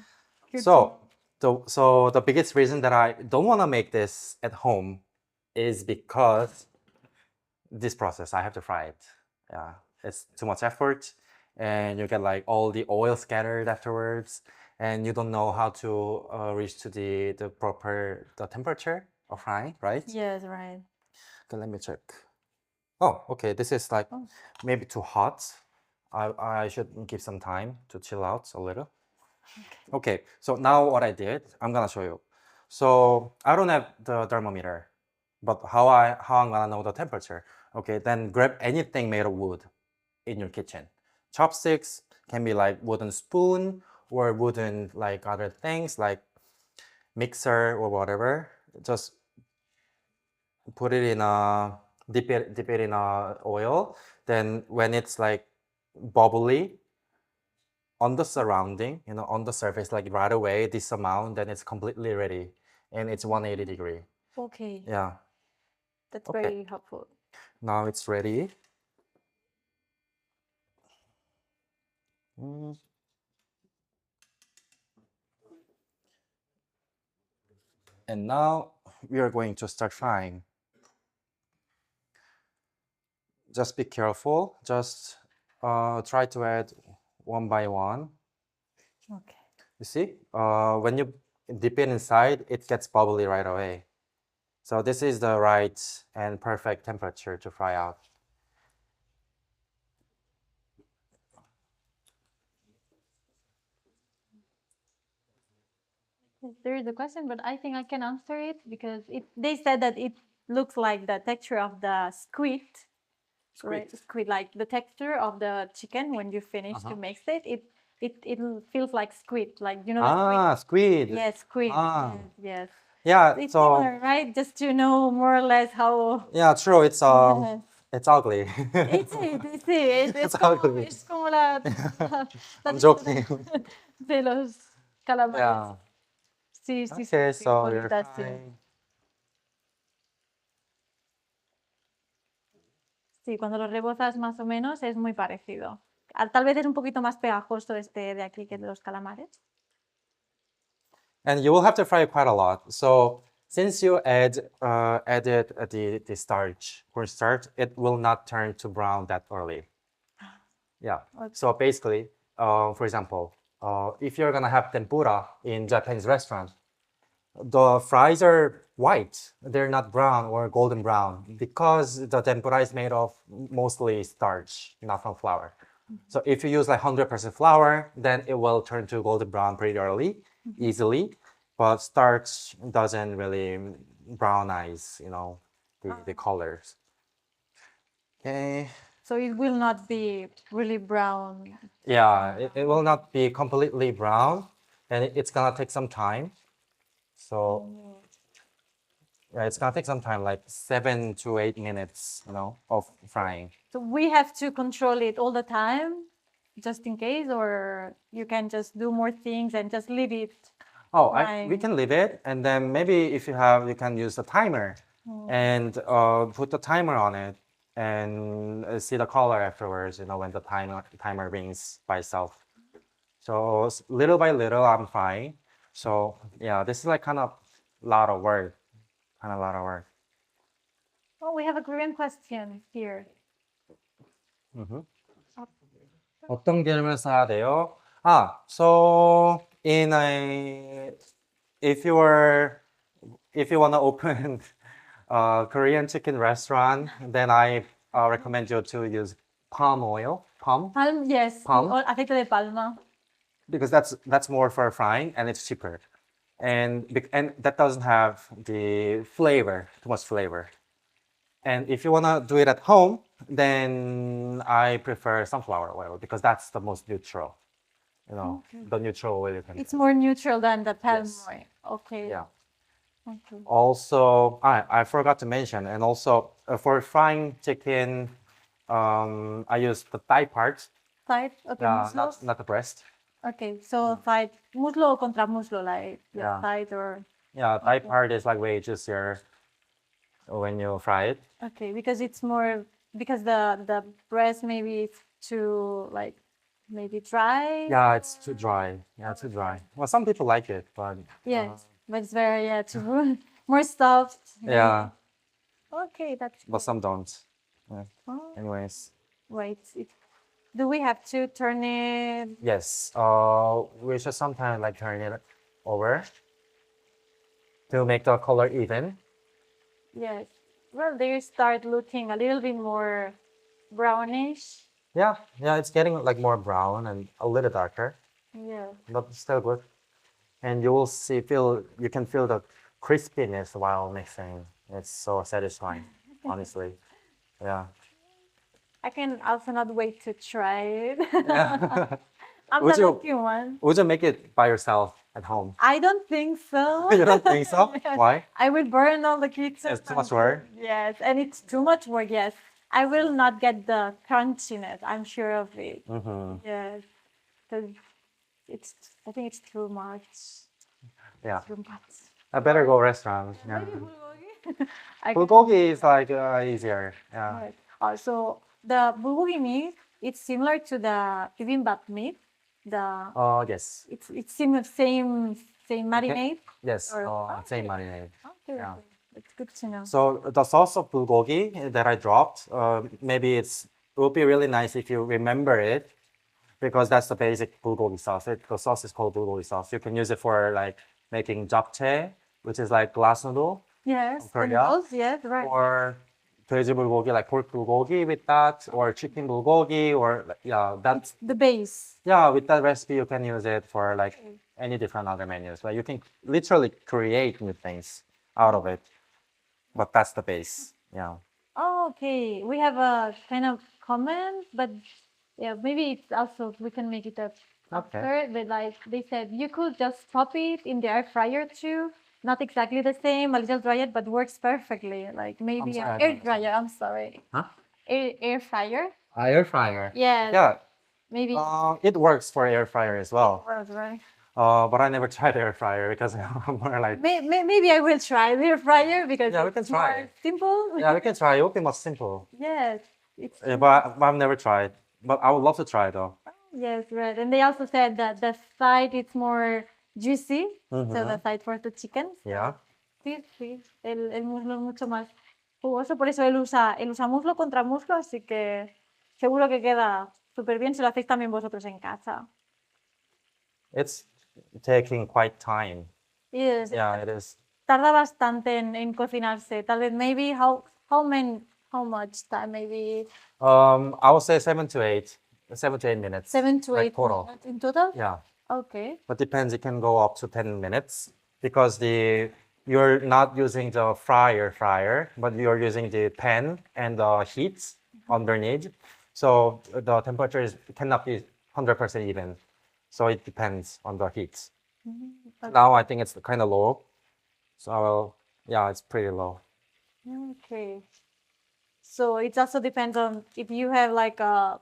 Good So the biggest reason that I don't want to make this at home is because this process, I have to fry it. Yeah, it's too much effort, and you get like all the oil scattered afterwards, and you don't know how to reach to the proper temperature of frying, right? Yes, right. Okay, let me check. Oh, okay, this is like Oh. maybe too hot. I should give some time to chill out a little. Okay, so now what I did, I'm gonna show you. So I don't have the thermometer, but how I'm gonna know the temperature? Okay, then grab anything made of wood in your kitchen. Chopsticks can be like wooden spoon or wooden like other things like mixer or whatever. Just put it in a dip it in a oil. Then when it's like bubbly on the surrounding, on the surface, like right away, this amount, then it's completely ready, and it's 180-degree. Okay, Yeah. that's Okay. very helpful. Now it's ready. Mm. And now we are going to start frying. Just be careful. Just try to add one by one. Okay. You see, when you dip it inside, it gets bubbly right away. So this is the right and perfect temperature to fry out. Yes, there is a question, but I think I can answer it because they said that it looks like the texture of the squid. Right, squid, like the texture of the chicken when you finish to mix it. It feels like squid, like the Ah, squid. Yes, squid. Ah. Yes. Yeah, It's so similar, right? Just to know more or less how. yeah, true. It's Yes. it's ugly. Es It's como, ugly. es como la I'm textura joking. de los calamares. Yeah. Sí, sí, sí, Okay, sí, so we're bolitas, sí. frying. Sí, cuando lo rebozas más o menos es muy parecido. Tal vez es un poquito más pegajoso este de aquí que de los calamares. And you will have to fry quite a lot. So since you added the starch, cornstarch, it will not turn to brown that early. Yeah. Okay. So basically, for example, if you're gonna have tempura in Japanese restaurant, the fries are white. They're not brown or golden brown because the tempura is made of mostly starch, not from flour. So if you use like 100% flour, then it will turn to golden brown pretty early, easily. But starch doesn't really brownize, the colors. Okay. So it will not be really brown. Yeah, it will not be completely brown, and it's gonna take some time. So yeah, it's gonna take some time, like 7 to 8 minutes, of frying. So we have to control it all the time, just in case, or you can just do more things and just leave it. Oh, we frying. can leave it, and then maybe if you can use the timer and put the timer on it and see the color afterwards, when the timer rings by itself. So little by little, I'm frying. So yeah, this is like kind of lot of work, Oh, we have a Korean question here. 어떤 기름을 써야 돼요? So if you want to open a Korean chicken restaurant, then I recommend you to use palm oil, Palm, yes, Palm. or aceite de palma. because that's more for frying and it's cheaper, and that doesn't have the flavor, too much flavor. And if you wanna do it at home, then I prefer sunflower oil because that's the most neutral. You know, the neutral oil you can. It's more neutral than the palm Yes. oil. Okay. Yeah. Okay. Also, I forgot to mention, and also for frying chicken, I use the thigh part. Thigh, okay, muslo. Not the breast. Okay, so thigh, muslo contra muslo, like Yeah. thigh or. Yeah, thigh part is like way juicier when you fry it. Okay, because it's more, because the breast maybe it's too like maybe dry. Yeah, it's too dry. Yeah, too dry. Well, some people like it, but Yes, but it's very too more soft. yeah, Okay, that's but good. some don't. Yeah. Oh, Anyways, wait, do we have to turn it? yes. We should sometimes like turn it over to make the color even. Yes. Well, they start looking a little bit more brownish. Yeah, it's getting like more brown and a little darker, Yeah. but still good. And you will you can feel the crispiness while mixing. It's so satisfying, honestly. Yeah. I can also not wait to try it. Yeah. I'm Would the you- lucky one. Would you make it by yourself at home? I don't think so. You don't think so? Yes. Why? I will burn all the kitchen. It's too much work? Yes, and it's too much work, yes. I will not get the crunchiness, I'm sure of it. Mm-hmm. Yes. Because I think it's too much. Yeah. Too much. I better go restaurant. Yeah. Maybe bulgogi. I can- Bulgogi is like easier. Yeah. Right. So the bulgogi meat, it's similar to the bibimbap meat. The Yes. it's similar, same marinade. Yes. Or- Same marinade. Okay, Yeah. okay. It's good to know. So the sauce of bulgogi that I dropped, maybe it would be really nice if you remember it, because that's the basic bulgogi sauce. The sauce is called bulgogi sauce. You can use it for like making japchae, which is like glass noodle, Yes, the Korea? noodles, yes, right. or 돼지 bulgogi, like pork bulgogi with that, or chicken bulgogi, or that's The base. with that recipe you can use it for like any different other menus. Like you can literally create new things out of it, but that's the base. Yeah. Oh, okay. We have a kind of comment, but yeah, maybe it's also we can make it up Okay. after. But like they said, you could just pop it in the air fryer too. Not exactly the same, a little drier, but works perfectly. Like maybe sorry, I an don't air dryer. I'm sorry. Huh? Air fryer. Air fryer. Yes. Yeah. Maybe. It works for air fryer as well. Right. But I never tried air fryer because I'm more like. Maybe I will try the air fryer because Yeah, we can it's try more it. simple. Yeah, we can try. It would be much simple. Yes. It's But I've never tried. But I would love to try though. Yes, right. And they also said that the side is more juicy, so the side for the chicken. Yeah. Sí, sí. El muslo es mucho más jugoso, por eso él usa muslo contra muslo, así que seguro que queda súper bien si lo hacéis también vosotros en casa. It's taking quite time. Yes, Yeah, it is. tarda bastante en cocinarse. Tal vez, maybe, how much time? Maybe I would say 7 to 8 minutes. 7 to like 8 total. minutes in total? Yeah. Okay. But depends, it can go up to 10 minutes because you're not using the fryer, but you're using the pan and the heat underneath. So the temperature cannot be 100% even. So it depends on the heat. Okay. Now I think it's kind of low. So it's pretty low. Okay. So it also depends on if you have like a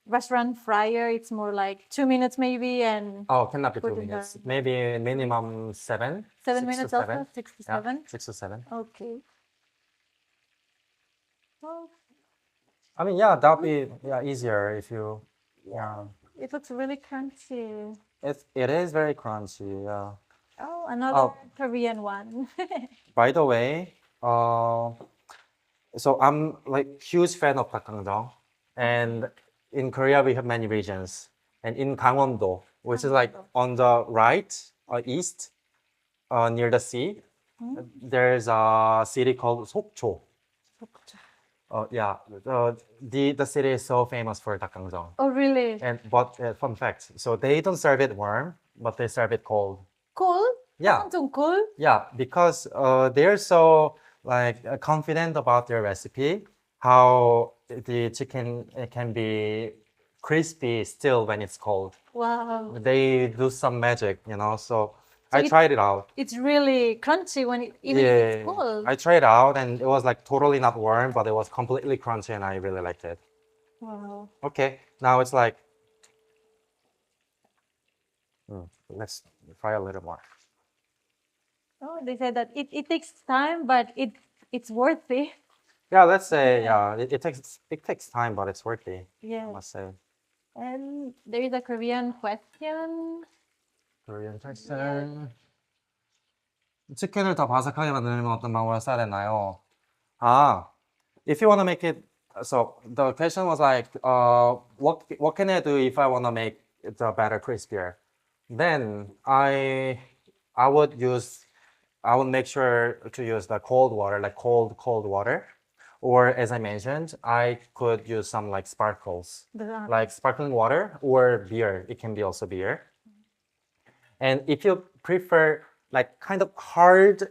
restaurant fryer, it's more like 2 minutes maybe, and Oh, cannot be Put 2 in minutes. the- Maybe minimum 7. 7 6 to minutes 7. also, 6 to Yeah, 7. 6 to 7. Okay. Oh, I mean, that'll be easier if you. Yeah. it looks really crunchy. It is very crunchy. Yeah. Oh, another Korean one. By the way, so I'm like huge fan of Dakgangjeong, and in Korea we have many regions, and in Gangwon-do, which is like on the right east, near the sea, there's a city called Sokcho. Oh yeah, the city is so famous for Dakgangjeong. Oh, really? And but fun fact, so they don't serve it warm, but they serve it cold. Cold? Yeah. Dakgangjeong cold? Yeah, because they're so like confident about their recipe, how the chicken can be crispy still when it's cold. Wow. They do some magic, you know. So So I tried it out. It's really crunchy when even if it's cold. I tried it out and it was like totally not warm, but it was completely crunchy and I really liked it. Wow. Okay, now it's like, let's try a little more. Oh, they said that it takes time, but it's worthy. Yeah, let's say it takes time, but it's worth it. Yeah. I must say. And there is a Korean question. Korean texture. 치킨을 더 바삭하게 만들려면 어떤 방법을 써야 되나요? If you want to make it, so the question was like, what can I do if I want to make it better, crispier? Then I would make sure to use the cold water, like cold water. Or as I mentioned, I could use some like sparkles, like sparkling water or beer. It can be also beer. And if you prefer like kind of hard,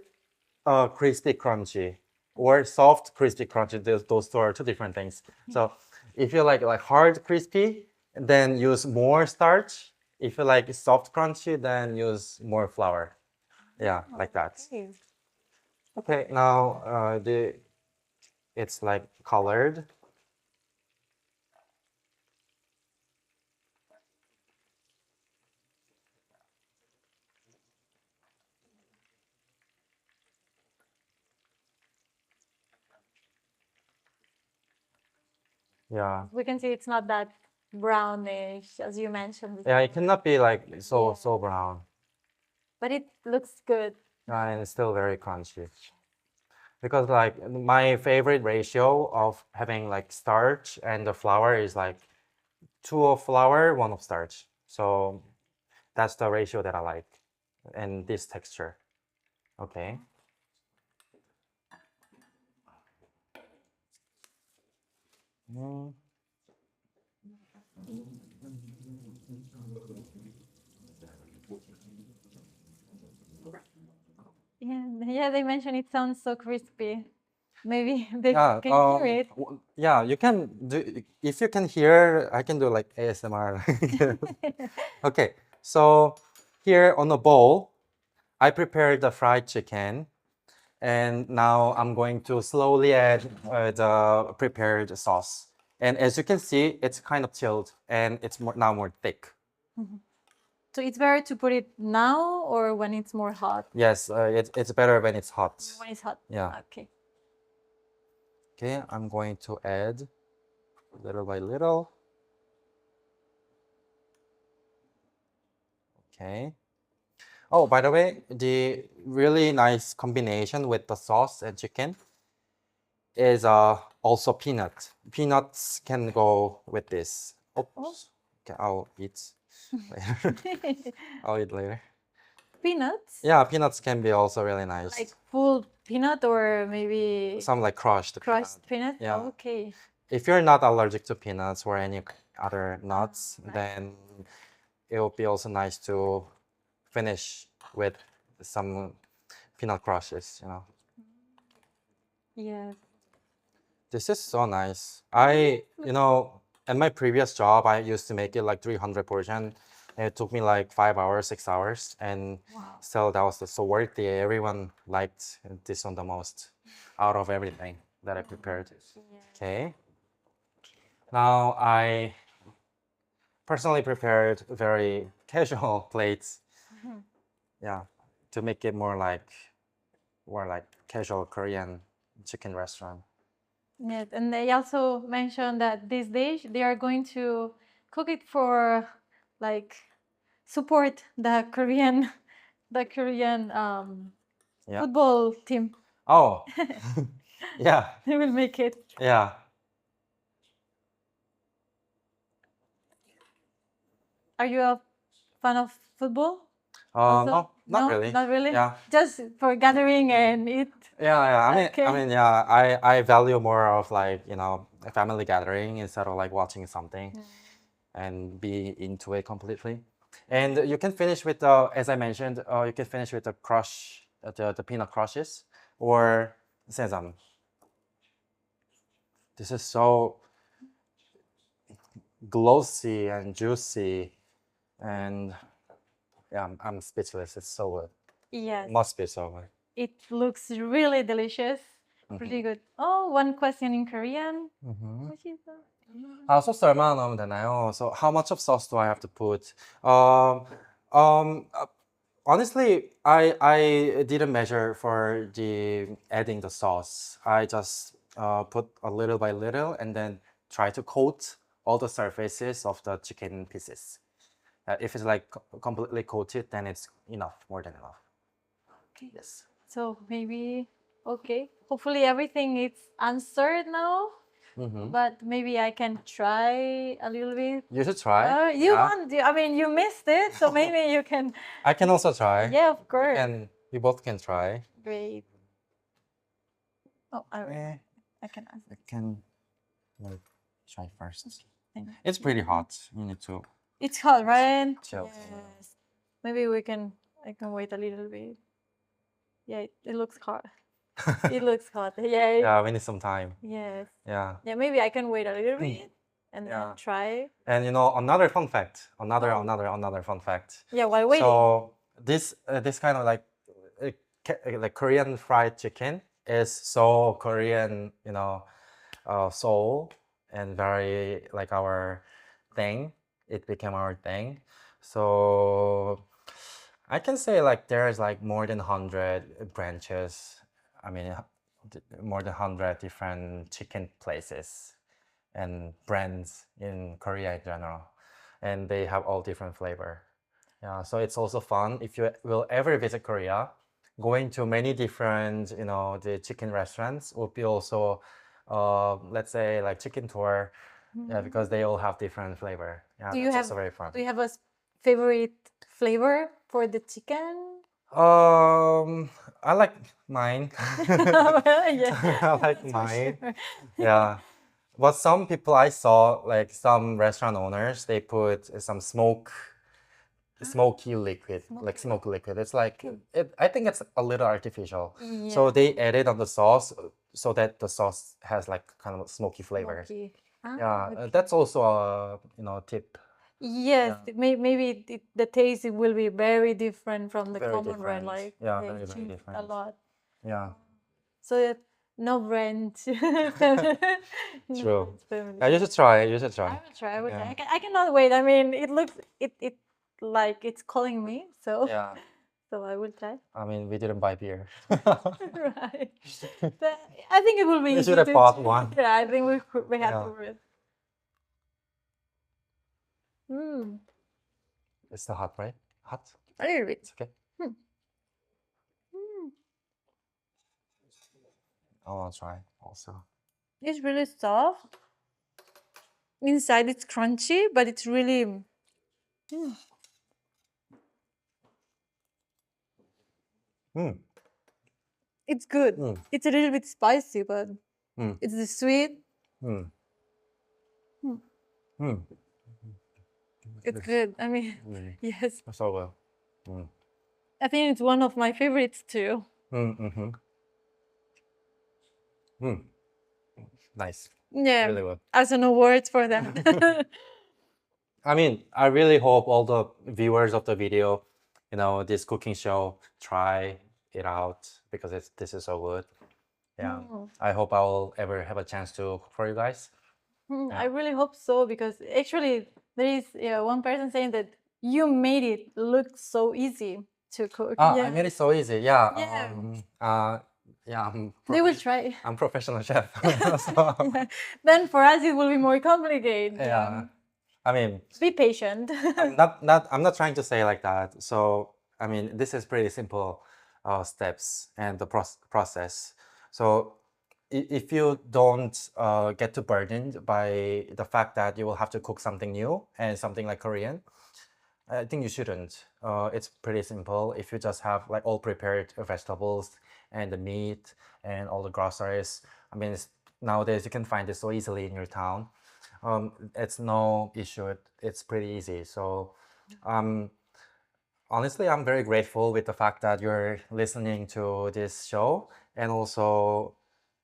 crispy crunchy or soft crispy crunchy, those two are two different things. So if you like hard crispy, then use more starch. If you like soft crunchy, then use more flour. Yeah, like that. Okay, now it's like colored. Yeah. We can see it's not that brownish as you mentioned before. Yeah, it cannot be like so brown. But it looks good. And it's still very crunchy. Because like my favorite ratio of having like starch and the flour is like 2 of flour, 1 of starch. So that's the ratio that I like and this texture. Okay. Yeah, they mentioned it sounds so crispy. Maybe they Yeah, can hear it. yeah, you can do, if you can hear, I can do like ASMR. Okay, so here on the bowl, I prepared the fried chicken. And now I'm going to slowly add the prepared sauce. And as you can see, it's kind of chilled and it's now more thick. So it's better to put it now or when it's more hot? Yes, it's better when it's hot. When it's hot. Yeah. Okay. Okay, I'm going to add little by little. Okay. Oh, by the way, the really nice combination with the sauce and chicken is also peanut. Peanuts can go with this. Oops. Okay, I'll eat later. I'll eat later. Peanuts? Yeah, peanuts can be also really nice. Like full peanut or maybe Some like crushed peanut? Yeah. Oh, okay. If you're not allergic to peanuts or any other nuts, then it would be also nice to finish with some peanut crushes, you know. Yes. This is so nice. At my previous job, I used to make it like 300 portion. And it took me like 5 hours, 6 hours. And still that was so worth it. Everyone liked this one the most out of everything that I prepared. Okay. Now I personally prepared very casual plates. Yeah, to make it more like casual Korean chicken restaurant. Yes, and they also mentioned that this dish they are going to cook it for like support the Korean football team. Oh, yeah. They will make it. Yeah. Are you a fan of football? No, Not No, really. not really. Yeah. Just for gathering and eat. Yeah. Okay. I mean, yeah. I value more of like, you know, a family gathering instead of like watching something and be into it completely. And you can finish with the, as I mentioned, you can finish with the crush, the peanut crushes or sesame. This is so glossy and juicy, and yeah, I'm speechless. It's so good. Yes. Must be so good. It looks really delicious. Pretty good. Oh, one question in Korean. What is that? 소스 얼마나 넣으면 되나요? So how much of sauce do I have to put? Um, um, uh, honestly, I didn't measure for the adding the sauce. I just put a little by little and then try to coat all the surfaces of the chicken pieces. If it's like completely coated, then it's enough, more than enough. Okay. Yes. So maybe, okay. Hopefully everything is answered now. But maybe I can try a little bit. You should try. You want? I mean, you missed it, so maybe you can. I can also try. Yeah, of course. And we both can try. Great. Oh, Eh, I can ask. I can like try first. Thank you. It's pretty hot. You need to It's hot, right? chill. Yes. Maybe we can. I can wait a little bit. Yeah, it looks hot. It looks hot. Yeah. Yeah, we need some time. Yes. Yeah. Yeah, maybe I can wait a little bit and then try. And you know, another fun fact. Another fun fact. Yeah, while waiting. So this kind of like Korean fried chicken is so Korean, you know, soul and very like our thing. It became our thing. So I can say like there's like more than 100 branches. I mean, more than 100 different chicken places and brands in Korea in general, and they have all different flavor. Yeah, so it's also fun if you will ever visit Korea. Going to many different, you know, the chicken restaurants would be also, let's say like chicken tour, yeah, because they all have different flavor. Yeah, that's also very fun. Do you have a favorite flavor for the chicken? I like mine. Yeah. I like mine. Yeah. But some people I saw, like some restaurant owners, they put some smoky liquid, like smoke liquid. It's like I think it's a little artificial. So they added on the sauce so that the sauce has like kind of a smoky flavor. Smoky. Yeah, that's also a, you know, tip. Yes, maybe the taste will be very different from the Very common different. brand. Like Yeah, they very change different. a lot. Yeah. So no brand. True. Yeah, you should try. You should I try. will try. I will Yeah. try. I cannot wait. I mean, it looks it like it's calling me. So Yeah. so I will try. I mean, we didn't buy beer. Right. But I think it will be We easy should have to bought choose. one. Yeah, I think we have Yeah. to read. Mm, It's still hot, right? Hot? a little bit. It's okay. Mm. I want to try also. It's really soft. Inside it's crunchy, but it's really. Mm. It's good. Mm. It's a little bit spicy, but Mm. it's the sweet. Mm. Mm. Mm. It's good. I mean, Mm. yes. So well. Mm. I think it's one of my favorites too. Mm. Mm-hmm. Mm. Nice. Yeah. Really well. As no words for that. I mean, I really hope all the viewers of the video, you know, this cooking show, try it out because this is so good. Yeah. I hope I'll ever have a chance to cook for you guys. I really hope so because actually there is one person saying that you made it look so easy to cook. I made it so easy. Yeah. Yeah. I'm They will try. I'm professional chef. So, Yeah. Then for us it will be more complicated. yeah. I mean, Be patient. I'm not trying to say like that. So, I mean, this is pretty simple steps and the process. So, if you don't get too burdened by the fact that you will have to cook something new and something like Korean, I think you shouldn't. It's pretty simple. If you just have like all prepared vegetables and the meat and all the groceries, I mean, nowadays you can find it so easily in your town. It's no issue. It's pretty easy. So, um, honestly, I'm very grateful with the fact that you're listening to this show and also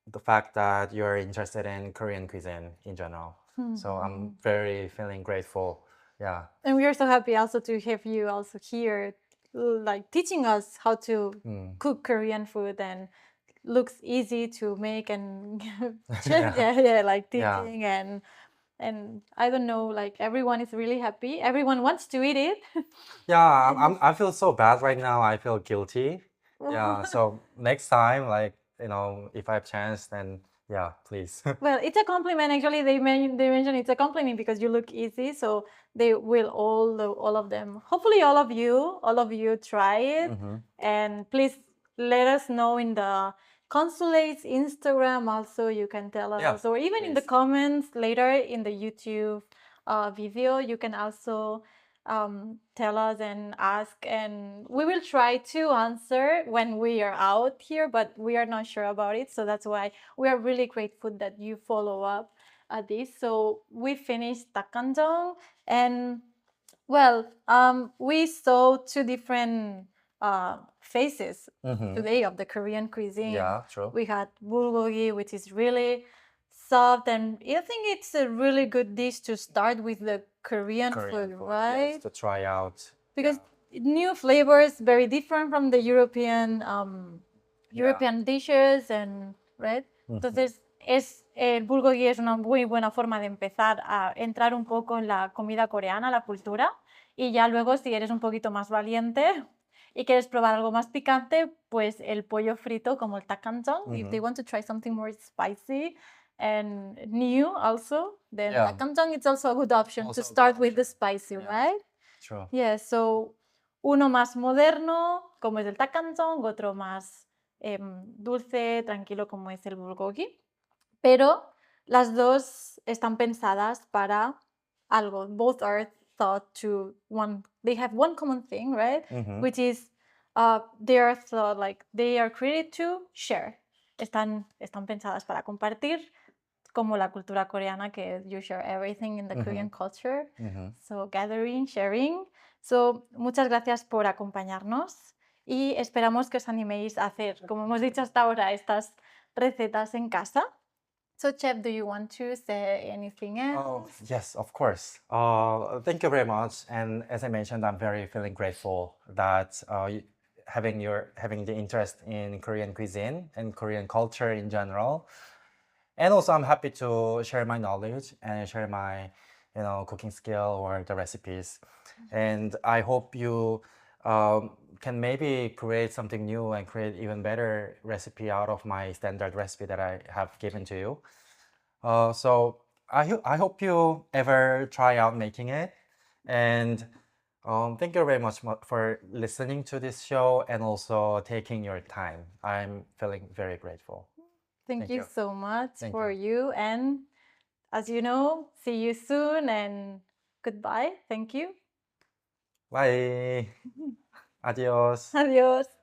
the fact that you're interested in Korean cuisine in general. So I'm very feeling grateful. Yeah. And we are so happy also to have you also here, like teaching us how to cook Korean food, and looks easy to make and yeah, like Yeah. teaching and I don't know, like everyone is really happy. Everyone wants to eat it. Yeah, I feel so bad right now. I feel guilty. Yeah, so next time, like, if I have chance, then yeah, please. Well, it's a compliment. Actually, they mention it's a compliment because you look easy. So they will all of them. Hopefully, all of you try it, and please let us know in the consulate's Instagram. Also, you can tell us, Yeah, or even in the please. comments later in the YouTube video. You can also tell us and ask, and we will try to answer when we are out here, but we are not sure about it. So that's why we are really grateful that you follow up this. So we finished Dakgangjeong, and well, we saw two different phases today of the Korean cuisine. Yeah, true. We had bulgogi, which is really soft, and I think it's a really good dish to start with the Korean food, right? Yes, to try out. Because new flavors, very different from the European European dishes, and right. Entonces el bulgogi es una muy buena forma de empezar a entrar un poco en la comida coreana, la cultura, y ya luego si eres un poquito más valiente y quieres probar algo más picante, pues el pollo frito como el dakgangjeong. If they want to try something more spicy and new also, then dakgangjeong it's also a good option Also to a good start with the spicy, right? True. Yeah, so uno más moderno, como es el dakgangjeong, otro más dulce, tranquilo, como es el bulgogi. Pero las dos están pensadas para algo. Both are thought to one. They have one common thing, right? Which is they are thought like they are created to share. Están pensadas para compartir, como la cultura coreana, que you share everything in the Korean culture. So gathering, sharing. So muchas gracias por acompañarnos y esperamos que os animéis a hacer, como hemos dicho hasta ahora, estas recetas en casa. So Chef, do you want to say anything else? Oh, yes, of course. Thank you very much. And as I mentioned, I'm very feeling grateful that having the interest in Korean cuisine and Korean culture in general. And also, I'm happy to share my knowledge and share my, cooking skill or the recipes. And I hope you can maybe create something new and create even better recipe out of my standard recipe that I have given to you. So I hope you ever try out making it. And thank you very much for listening to this show and also taking your time. I'm feeling very grateful. Thank you so much Thank for you. And as you know, see you soon and goodbye. Thank you. Bye. Adios. Adios.